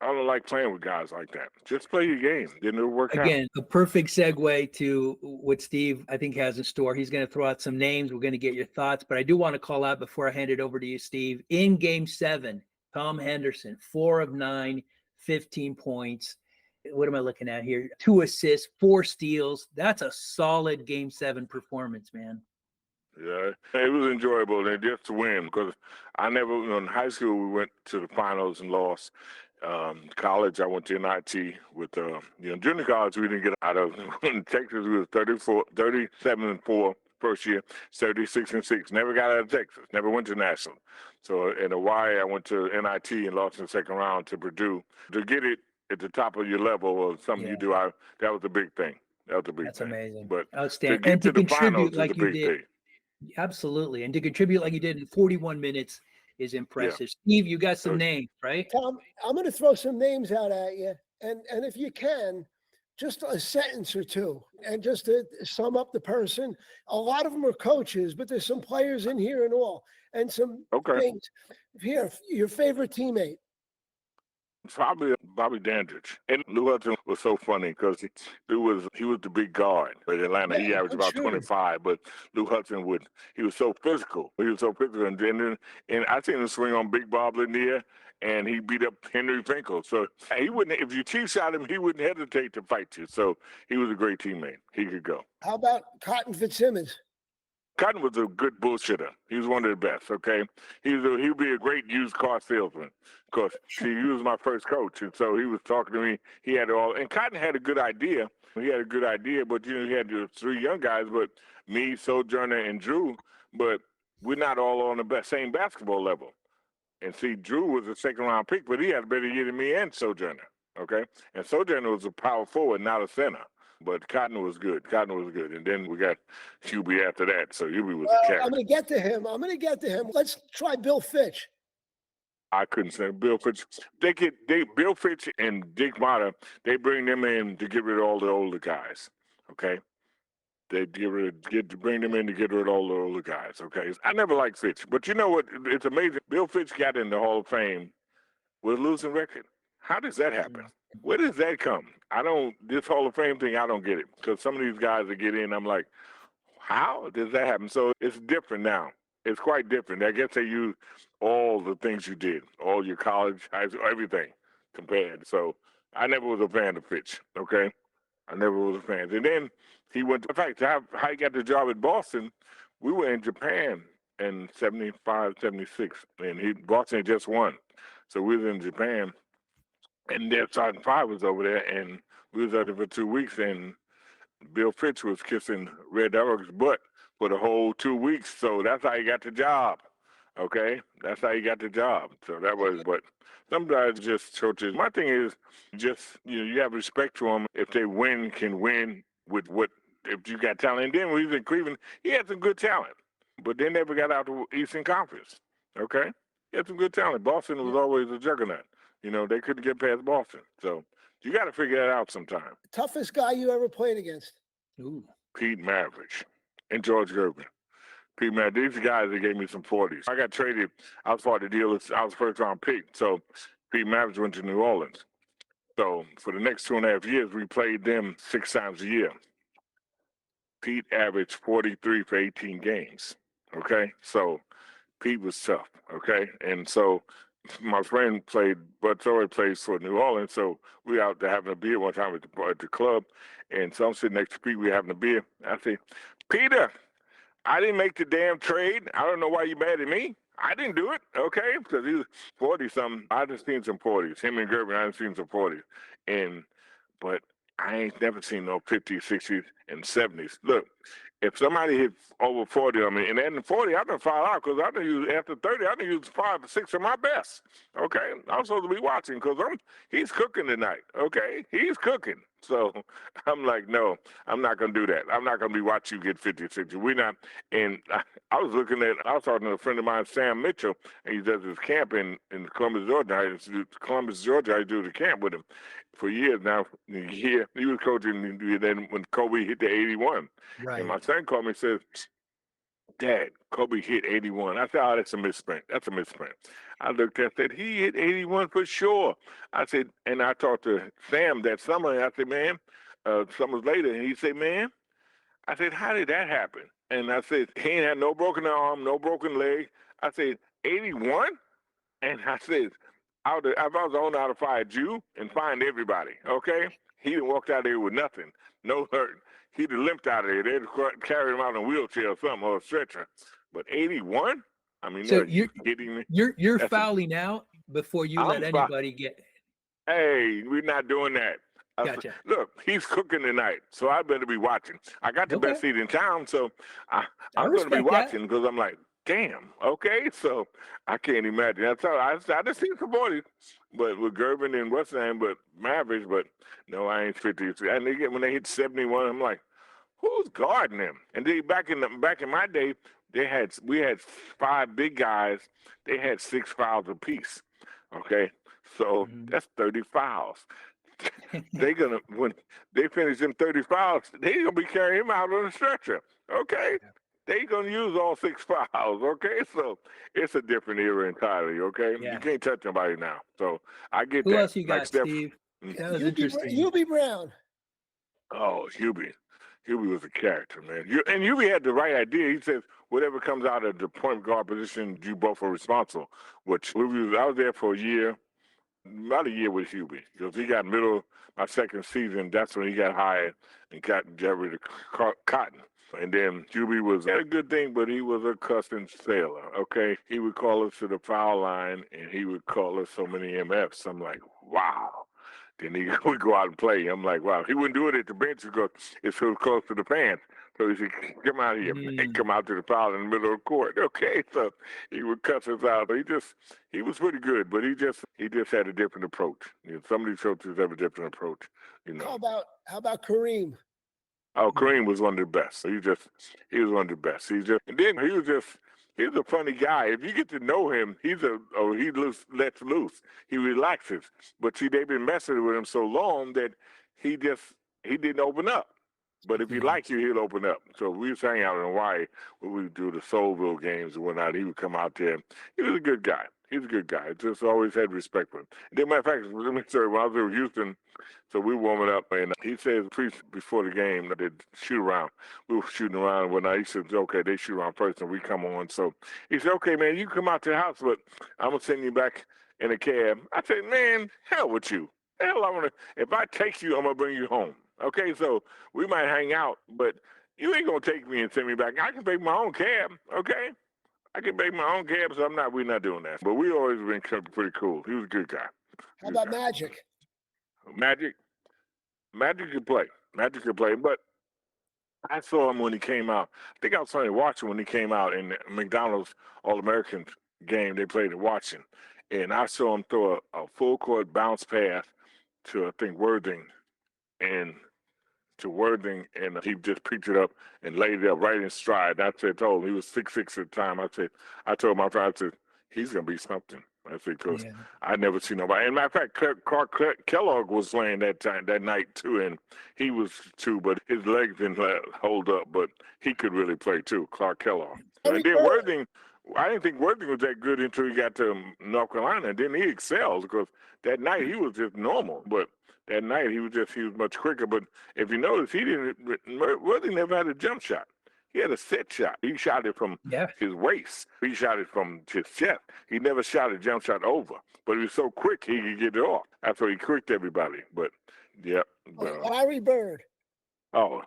don't like playing with guys like that. Just play your game. Then it'll work out. Again, a perfect segue to what Steve, I think, has in store. He's going to throw out some names. We're going to get your thoughts. But I do want to call out before I hand it over to you, Steve. In Game 7, Tom Henderson, 4 of 9, 15 points. What am I looking at here? 2 assists, 4 steals. That's a solid Game 7 performance, man. Yeah, it was enjoyable and just to win because in high school we went to the finals and lost. College, I went to NIT with, junior college we didn't get out of. In Texas, we was 37-4 first year, 36-6. Never got out of Texas, never went to national. So in Hawaii, I went to NIT and lost in the second round to Purdue. To get it at the top of your level or something you do, that was a big thing. That's amazing. But outstanding. To get to the finals contribute like is a you big did. thing. Absolutely. And to contribute like you did in 41 minutes is impressive. Yeah. Steve, you got some names, right? Tom, I'm going to throw some names out at you. And if you can, just a sentence or two. And just to sum up the person, a lot of them are coaches, but there's some players in here and all. And some things. Here, your favorite teammate. Probably Bobby Dandridge. And Lou Hudson was so funny because he was the big guard in Atlanta. He averaged about 25, but Lou Hudson he was so physical. And I seen him swing on Big Bob Lanier, and he beat up Henry Finkel. So he wouldn't, if you cheap shot him, he wouldn't hesitate to fight you. So he was a great teammate. He could go. How about Cotton Fitzsimmons? Cotton was a good bullshitter. He was one of the best, okay? He would be a great used car salesman because he was my first coach. And so he was talking to me. He had and Cotton had a good idea. He had a good idea, but, he had the 3 young guys, but me, Sojourner, and Drew, but we're not all on the same basketball level. And see, Drew was a second-round pick, but he had a better year than me and Sojourner, okay? And Sojourner was a power forward, not a center. But Cotton was good. And then we got Hubie after that. So Hubie was a cat. I'm going to get to him. Let's try Bill Fitch. I couldn't say Bill Fitch. Bill Fitch and Dick Motta, they bring them in to get rid of all the older guys, okay? They bring them in to get rid of all the older guys, okay? I never liked Fitch. But you know what? It's amazing. Bill Fitch got in the Hall of Fame with a losing record. How does that happen? Where does that come? This Hall of Fame thing, I don't get it. Because some of these guys that get in, I'm like, how does that happen? So it's different now. It's quite different. I guess they use all the things you did, all your college, high school, everything compared. So I never was a fan of Fitch, okay? I never was a fan. And then he went, in fact, how he got the job at Boston, we were in Japan in 75, 76, and Boston had just won. So we were in Japan. And their starting 5 was over there, and we was out there for 2 weeks, and Bill Fitch was kissing Red Devils' butt for the whole 2 weeks. So that's how he got the job, okay? That's how he got the job. So that was, but some guys just coaches. My thing is just, you have respect for them. If they can win with if you got talent. And then when he was in Cleveland, he had some good talent, but they never got out to Eastern Conference, okay? He had some good talent. Boston was always a juggernaut. They couldn't get past Boston. So you got to figure that out sometime. Toughest guy you ever played against? Ooh. Pete Maravich and George Gervin. Pete Maravich, these guys that gave me some 40s. I got traded. I was part of the deal. I was first-round pick. So Pete Maravich went to New Orleans. So for the next 2.5 years, we played them 6 times a year. Pete averaged 43 for 18 games, okay? So Pete was tough, okay? And so my friend Bud Torrey plays for New Orleans, so we out there having a beer one time at the club, and so I'm sitting next to Pete, we having a beer. I say, Peter, I didn't make the damn trade. I don't know why you mad at me. I didn't do it, okay, because he was 40-something. I just seen some 40s. Him and Gervin, I done seen some 40s. But I ain't never seen no 50s, 60s, and 70s. Look, if somebody hit over 40 on me, and then 40, I done foul out because I done use, after 30, I done use 5 or 6 of my best, okay? I'm supposed to be watching because he's cooking tonight, okay? He's cooking. So I'm like, no, I'm not going to do that. I'm not going to be watching you get 50 or 60. We're not. And I was talking to a friend of mine, Sam Mitchell, and he does his camp in Columbus, Georgia. I do the camp with him for years now. He was coaching then when Kobe hit the 81. Right. And my son called me and says, Dad, Kobe hit 81. I said, oh, that's a misprint. That's a misprint. I looked at that. He hit 81 for sure. I said, and I talked to Sam that summer, and I said, man, summers later, and he said, man, I said, how did that happen? And I said, he ain't had no broken arm, no broken leg. I said, 81? And I said, if I was the owner, I'd have fired you and fined everybody, okay? He didn't walk out there with nothing, no hurt. He'd have limped out of there. They'd carry him out in a wheelchair or something, or a stretcher. But 81? I mean, so you're kidding me? You're fouling out before you let anybody get. Hey, we're not doing that. Gotcha. Look, he's cooking tonight, so I better be watching. I got the best seat in town, so I'm going to be watching because I'm like, damn, okay, so I can't imagine. That's all. I just seen some bodies, but with Gervin and what's his name, but Mavericks, but no, I ain't 50. And when they hit 71, I'm like, who's guarding them? And then back in my day, we had 5 big guys. They had 6 fouls apiece. Okay, so that's 30 fouls. When they finish them 30 fouls, they gonna be carrying him out on a stretcher. Okay. Yeah. They gonna use all 6 fouls, okay? So it's a different era entirely, okay? Yeah. You can't touch nobody now. So I get that. Who else you got, Steve? That was interesting. Hubie Brown. Oh, Hubie was a character, man. Hubie had the right idea. He says, whatever comes out of the point guard position, you both are responsible. I was there for a year, about a year with Hubie, because he got my second season. That's when he got hired and got Jerry to Cotton. And then Hubie had a good thing, but he was a cussing sailor, okay? He would call us to the foul line, and he would call us so many MFs. I'm like, wow. Then he would go out and play. I'm like, wow. He wouldn't do it at the bench because it's so close to the fans. So he said, come out here. And come out to the foul in the middle of the court. Okay, so he would cuss us out. He was pretty good, but he just had a different approach. Some of these coaches have a different approach. How about Kareem? Oh, Kareem was one of the best. He was one of the best. He was a funny guy. If you get to know him, he lets loose. He relaxes. But see, they've been messing with him so long that he didn't open up. But if he likes you, he'll open up. So we was hanging out in Hawaii when we would do the Soulville games and whatnot. He would come out there. He was a good guy. He's a good guy. Just always had respect for him. And then, matter of fact, let me say, when I was in Houston, so we were warming up, and he says before the game, they shoot around. We were shooting around and whatnot. He said, okay, they shoot around first, and we come on. So he said, okay, man, you come out to the house, but I'm going to send you back in a cab. I said, man, hell with you. Hell, if I take you, I'm going to bring you home. Okay, so we might hang out, but you ain't going to take me and send me back. I can make my own cab, okay? I can make my own cab, so we're not doing that. But we always been pretty cool. He was a good guy. How about Magic? Magic could play. But I saw him when he came out. I think I was trying to watch him when he came out in the McDonald's All-American game they played at Washington. And I saw him throw a full-court bounce pass to, I think, Worthing. And he just picked it up and laid it up right in stride. I told him, he was 6'6" at the time. I told my friend, I said, he's going to be something. I said, because I never seen nobody. And matter of fact, Clark Kellogg was playing that night too, and he was too, but his legs didn't hold up, but he could really play too, Clark Kellogg. And then Worthing, I didn't think Worthing was that good until he got to North Carolina, and then he excelled because that night he was just normal, but that night he was much quicker. But if you notice, Worthing never had a jump shot. He had a set shot. He shot it from his waist. He shot it from his chest. He never shot a jump shot over. But he was so quick, he could get it off. That's why he quicked everybody. But, Larry Bird. Oh,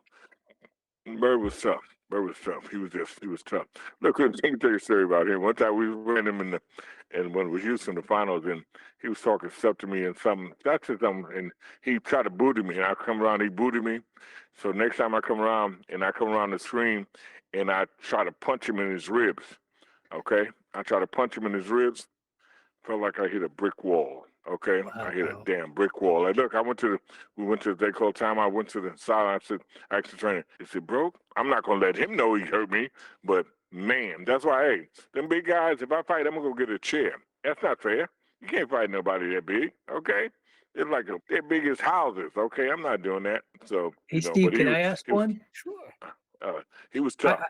Bird was tough. Bert was tough. He was tough. Look, let me tell you a story about him. One time we were with him and when we was Houston in the finals, and he was talking stuff to me and and he tried to booty me, and I come around, he booted me. So next time I come around the screen, and I try to punch him in his ribs. Okay, I try to punch him in his ribs. Felt like I hit a brick wall. Okay, I hit a damn brick wall. Like, look, we went to they called time. I went to the sideline. I said, I asked the trainer, he said, bro, I'm not gonna let him know he hurt me, but man, that's why, hey, them big guys, if I fight, I'm gonna go get a chair. That's not fair. You can't fight nobody that big. Okay, it's like they're big as houses. Okay, I'm not doing that. So, Hey, Steve, can I ask one? Sure. He was tough.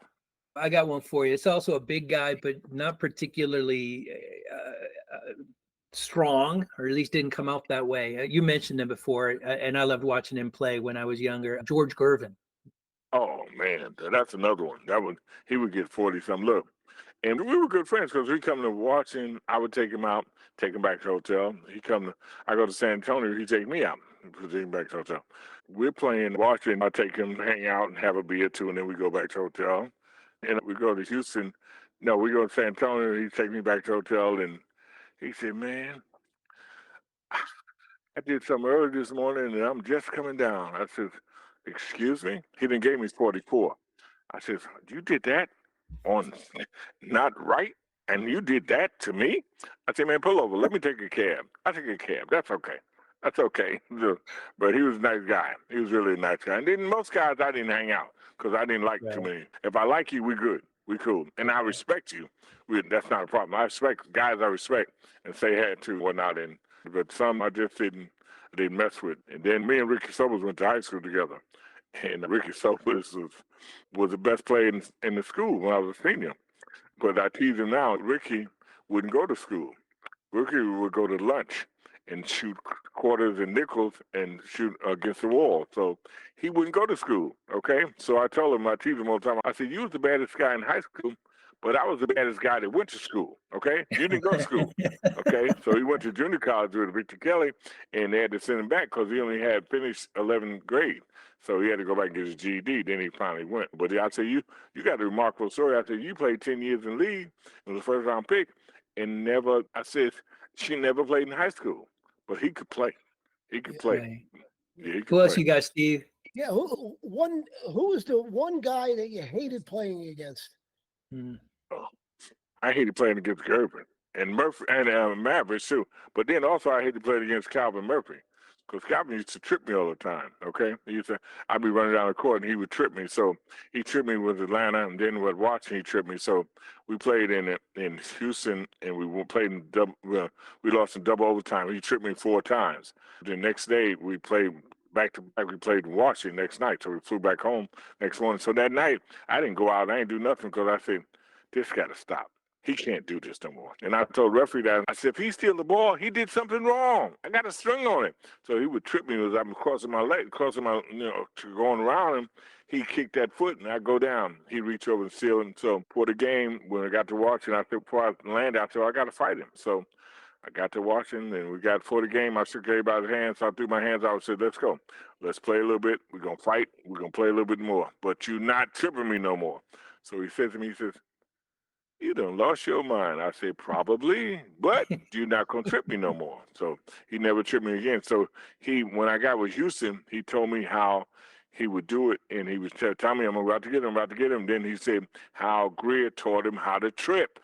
I got one for you. It's also a big guy, but not particularly strong, or at least didn't come out that way. You mentioned him before, and I loved watching him play when I was younger. George Gervin. Oh man, that's another one. He would get 40-something. Look, and we were good friends because we come to Washington. I would take him out, take him back to the hotel. I go to San Antonio. He take me out, take him back to the hotel. We're playing Washington. I take him, hang out, and have a beer too, and then we go back to the hotel. And we go to Houston. No, we go to San Antonio. He take me back to the hotel, and he said, "Man, I did something early this morning, and I'm just coming down." I said, "Excuse me?" He then gave me 44. I said, "You did that on not right, and you did that to me?" I said, "Man, pull over. Let me take a cab." I take a cab. That's okay. That's okay. But he was a nice guy. He was really a nice guy. And then most guys I didn't hang out because I didn't like too many. If I like you, we good. We cool. And I respect you. That's not a problem. I respect guys I respect and say hey to whatnot. But some I just didn't mess with. And then me and Ricky Sobers went to high school together. And Ricky Sobers was the best player in the school when I was a senior. But I tease him now, Ricky wouldn't go to school. Ricky would go to lunch and shoot quarters and nickels and shoot against the wall. So he wouldn't go to school, okay? So I told him, I tease him all the time, I said, you was the baddest guy in high school, but I was the baddest guy that went to school, okay? You didn't go to school, okay? So he went to junior college with Victor Kelly, and they had to send him back because he only had finished 11th grade. So he had to go back and get his GED. Then he finally went. But I said, you got a remarkable story. I said, you played 10 years in the league, and was the first round pick, and she never played in high school. But he could play. He could play. Right. Yeah, he could Who else play. you got, Steve? Yeah, who was the one guy that you hated playing against? Oh, I hated playing against Gervin and Murphy and Mavericks too. But then also I hated playing against Calvin Murphy because Calvin used to trip me all the time. Okay, I'd be running down the court and he would trip me. So he tripped me with Atlanta, and then with Washington he tripped me. So we played in Houston, and we played in we lost in double overtime. He tripped me 4 times. The next day we played back to back. We played in Washington next night, so we flew back home next morning. So that night I didn't go out. I didn't do nothing because I said, this got to stop. He can't do this no more. And I told the referee that. I said, if he steal the ball, he did something wrong. I got a string on it. So he would trip me as I'm crossing my leg, going around him. He kicked that foot, and I go down. He reached over and steal him. So for the game, when I got to Washington, I said, before I landed, I said, I got to fight him. So I got to Washington, and we got for the game. I shook everybody's hands. So I threw my hands out and said, let's go. Let's play a little bit. We're going to fight. We're going to play a little bit more. But you're not tripping me no more. So he says to me, he says, you done lost your mind. I said, probably, but you're not going to trip me no more. So he never tripped me again. So when I got with Houston, he told me how he would do it, and he was telling me, I'm about to get him. Then he said how Greer taught him how to trip.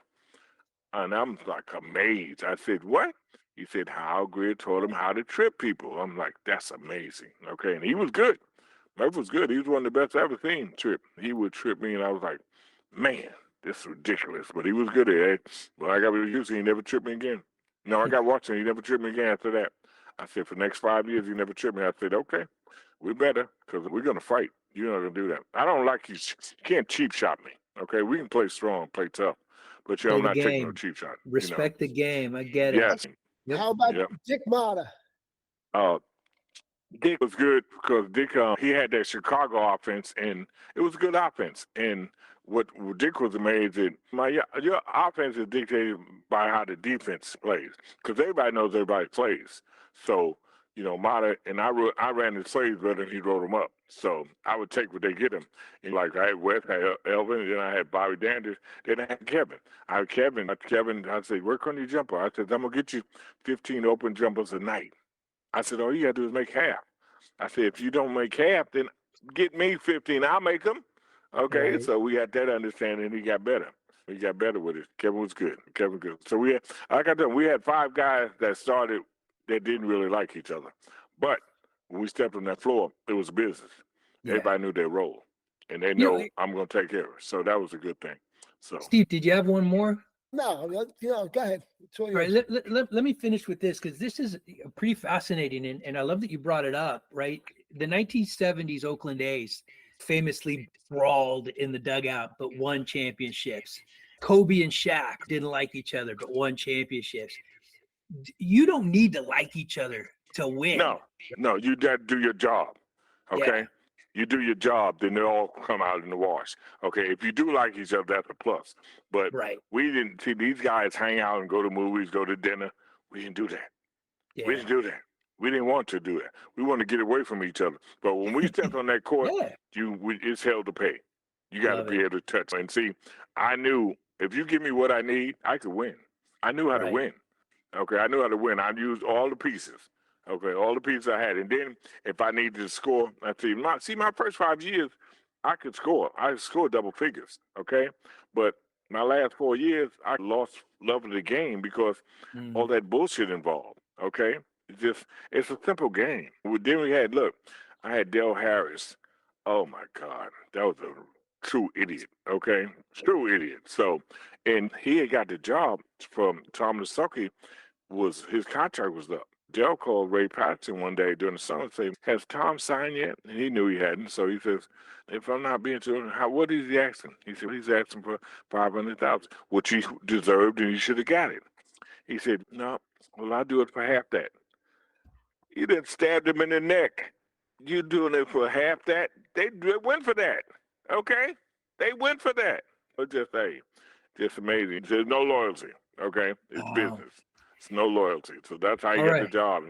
And I'm like amazed. I said, what? He said how Greer taught him how to trip people. I'm like, that's amazing. Okay, and he was good. Murph was good. He was one of the best I ever seen trip. He would trip me, and I was like, man, this is ridiculous. But he was good at it. When I got with Houston, he never tripped me again. No, I got Washington. He never tripped me again after that. I said, for the next 5 years, he never tripped me. I said, okay, we better, because we're going to fight. You're not going to do that. I don't like you can't cheap shot me. Okay, we can play strong, play tough, but I'm not taking no cheap shot. Respect the game. I get it. Yes. Yep. How about Dick Motta? Dick was good because Dick, he had that Chicago offense, and it was a good offense. And what Dick was amazed at, your offense is dictated by how the defense plays, because everybody knows everybody plays. So modern, and I ran the slaves better than he wrote them up. So I would take what they get him. And like I had Wes, I had Elvin, and then I had Bobby Danders, then I had Kevin. Kevin, I said, work on your jumper. I said, I'm going to get you 15 open jumpers a night. I said, all you got to do is make half. I said, if you don't make half, then get me 15. I'll make them. Okay, Right. So we had that understanding, and he got better. He got better with it. Kevin was good. So we had, like I told, we had 5 guys that started that didn't really like each other. But when we stepped on that floor, it was business. Yeah. Everybody knew their role, and they know I'm going to take care of it. So that was a good thing. So Steve, did you have one more? No, go ahead. All right, let me finish with this, because this is pretty fascinating, and I love that you brought it up, right? The 1970s Oakland A's famously brawled in the dugout, but won championships. Kobe and Shaq didn't like each other, but won championships. You don't need to like each other to win. No, you got to do your job, okay? Yeah. You do your job, then they all come out in the wash. Okay, if you do like each other, that's a plus. But we didn't see these guys hang out and go to movies, go to dinner. We didn't do that. Yeah. We didn't do that. We didn't want to do that. We wanted to get away from each other. But when we stepped on that court, it's hell to pay. You got to be able to touch. And see, I knew if you give me what I need, I could win. I knew how to win. Okay, I knew how to win. I used all the pieces. Okay, all the pieces I had. And then if I needed to score, my first 5 years, I could score. I scored double figures, okay? But my last 4 years, I lost love of the game because all that bullshit involved, okay? It's a simple game. Then I had Del Harris. Oh, my God. That was a true idiot, okay? True idiot. So, and he had got the job from Tom Henderson. His contract was up. Del called Ray Patterson one day during the summer and said, has Tom signed yet? And he knew he hadn't. So he says, if I'm not being true, what is he asking? He said, he's asking for $500,000, which he deserved, and he should have got it. He said, no, well, I'll do it for half that. You done stabbed him in the neck. You doing it for half that? They went for that, okay? They went for that. It's just amazing. There's no loyalty, okay? It's business. It's no loyalty. So that's how you got the job.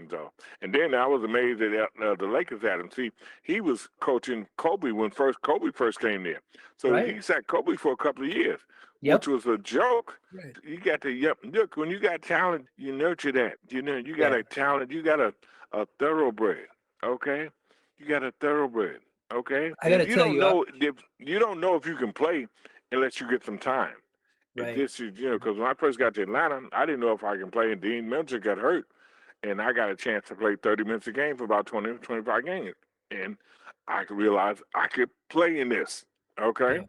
And then I was amazed that the Lakers had him. See, he was coaching Kobe when Kobe first came there. So he sat Kobe for a couple of years, which was a joke. Right. You got to, look, when you got talent, you nurture that. You got a talent, you got a thoroughbred, okay? You got a thoroughbred, okay? I got to tell you. You don't know if you can play unless you get some time. Right. Because when I first got to Atlanta, I didn't know if I can play, and Dean Miller got hurt, and I got a chance to play 30 minutes a game for about 20, 25 games, and I could realize I could play in this, okay? Yeah.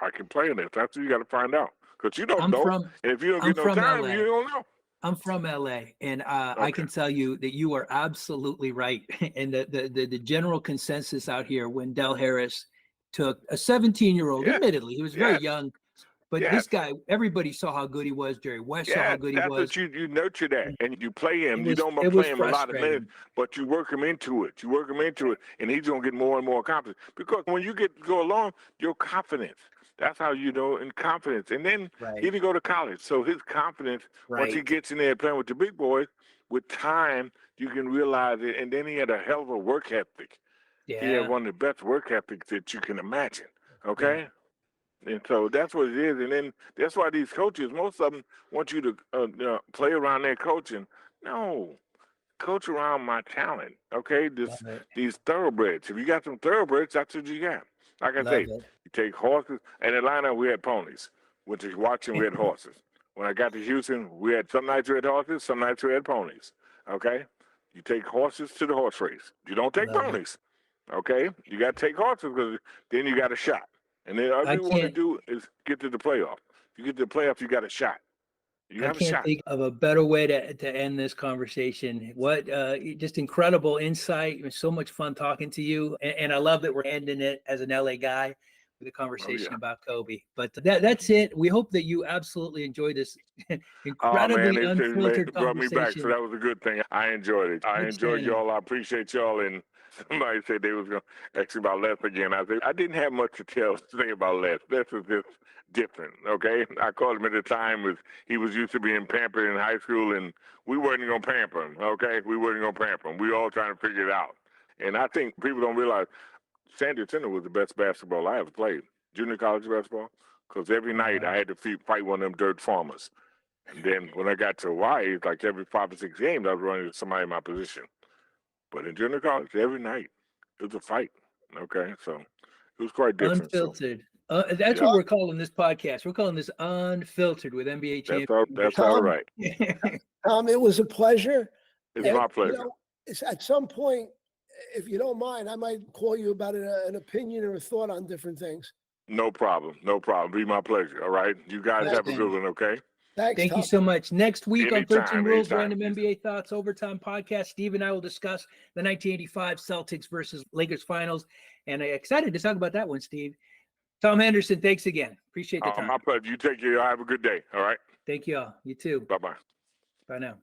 I can play in this. That's what you got to find out, because you don't know, and if you don't get no time, you don't know. I'm from LA, and I can tell you that you are absolutely right, and the general consensus out here when Del Harris took a 17-year-old, admittedly, he was very young, but this guy, everybody saw how good he was. Jerry West saw how good he was. That's what you nurture that, and you play him. You don't play him a lot of minutes, but you work him into it. And he's going to get more and more confident. Because when you go along, your confidence. That's how you know, in confidence. And then he didn't go to college. So his confidence, once he gets in there playing with the big boys, with time, you can realize it. And then he had a hell of a work ethic. Yeah. He had one of the best work ethics that you can imagine. Okay? Yeah. And so that's what it is. And then that's why these coaches, most of them want you to play around their coaching. No. Coach around my talent. Okay? These thoroughbreds. If you got some thoroughbreds, that's what you got. Like I say, you take horses. In Atlanta, we had ponies. Went to Washington, we had horses. When I got to Houston, some nights we had horses, some nights we had ponies. Okay? You take horses to the horse race. You don't take ponies. Okay? You got to take horses because then you got a shot. And then all you want to do is get to the playoff. If you get to the playoff, you got a shot. I can't think of a better way to end this conversation. What just incredible insight. It was so much fun talking to you. And I love that we're ending it as an LA guy with a conversation about Kobe. But that's it. We hope that you absolutely enjoyed this incredibly unfiltered conversation. Brought me back, so that was a good thing. I enjoyed it. I enjoyed y'all. I appreciate y'all. And somebody said they was going to ask me about Les again. I said, I didn't have much to say about Les. Les was just different, okay? I called him at the time, he was used to being pampered in high school, and we weren't going to pamper him, okay? We weren't going to pamper him. We all trying to figure it out. And I think people don't realize Sandy Center was the best basketball I ever played, junior college basketball, because every night I had to fight one of them dirt farmers. And then when I got to Hawaii, like every 5 or 6 games, I was running to somebody in my position. But in junior college, every night, it was a fight, okay? So it was quite different. Unfiltered. That's what we're calling this podcast. We're calling this Unfiltered with NBA champion. That's all right. Tom, it was a pleasure. It's my pleasure. You know, at some point, if you don't mind, I might call you about an opinion or a thought on different things. No problem. No problem. Be my pleasure. All right. You guys have a good one, okay? Thanks, Thank Tom. you so much. Next week on 13 Rules, anytime. Random NBA Thoughts Overtime Podcast, Steve and I will discuss the 1985 Celtics versus Lakers finals. And I'm excited to talk about that one, Steve. Tom Henderson, thanks again. Appreciate the time. My pleasure. You take care. Have a good day. All right. Thank you all. You too. Bye-bye. Bye now.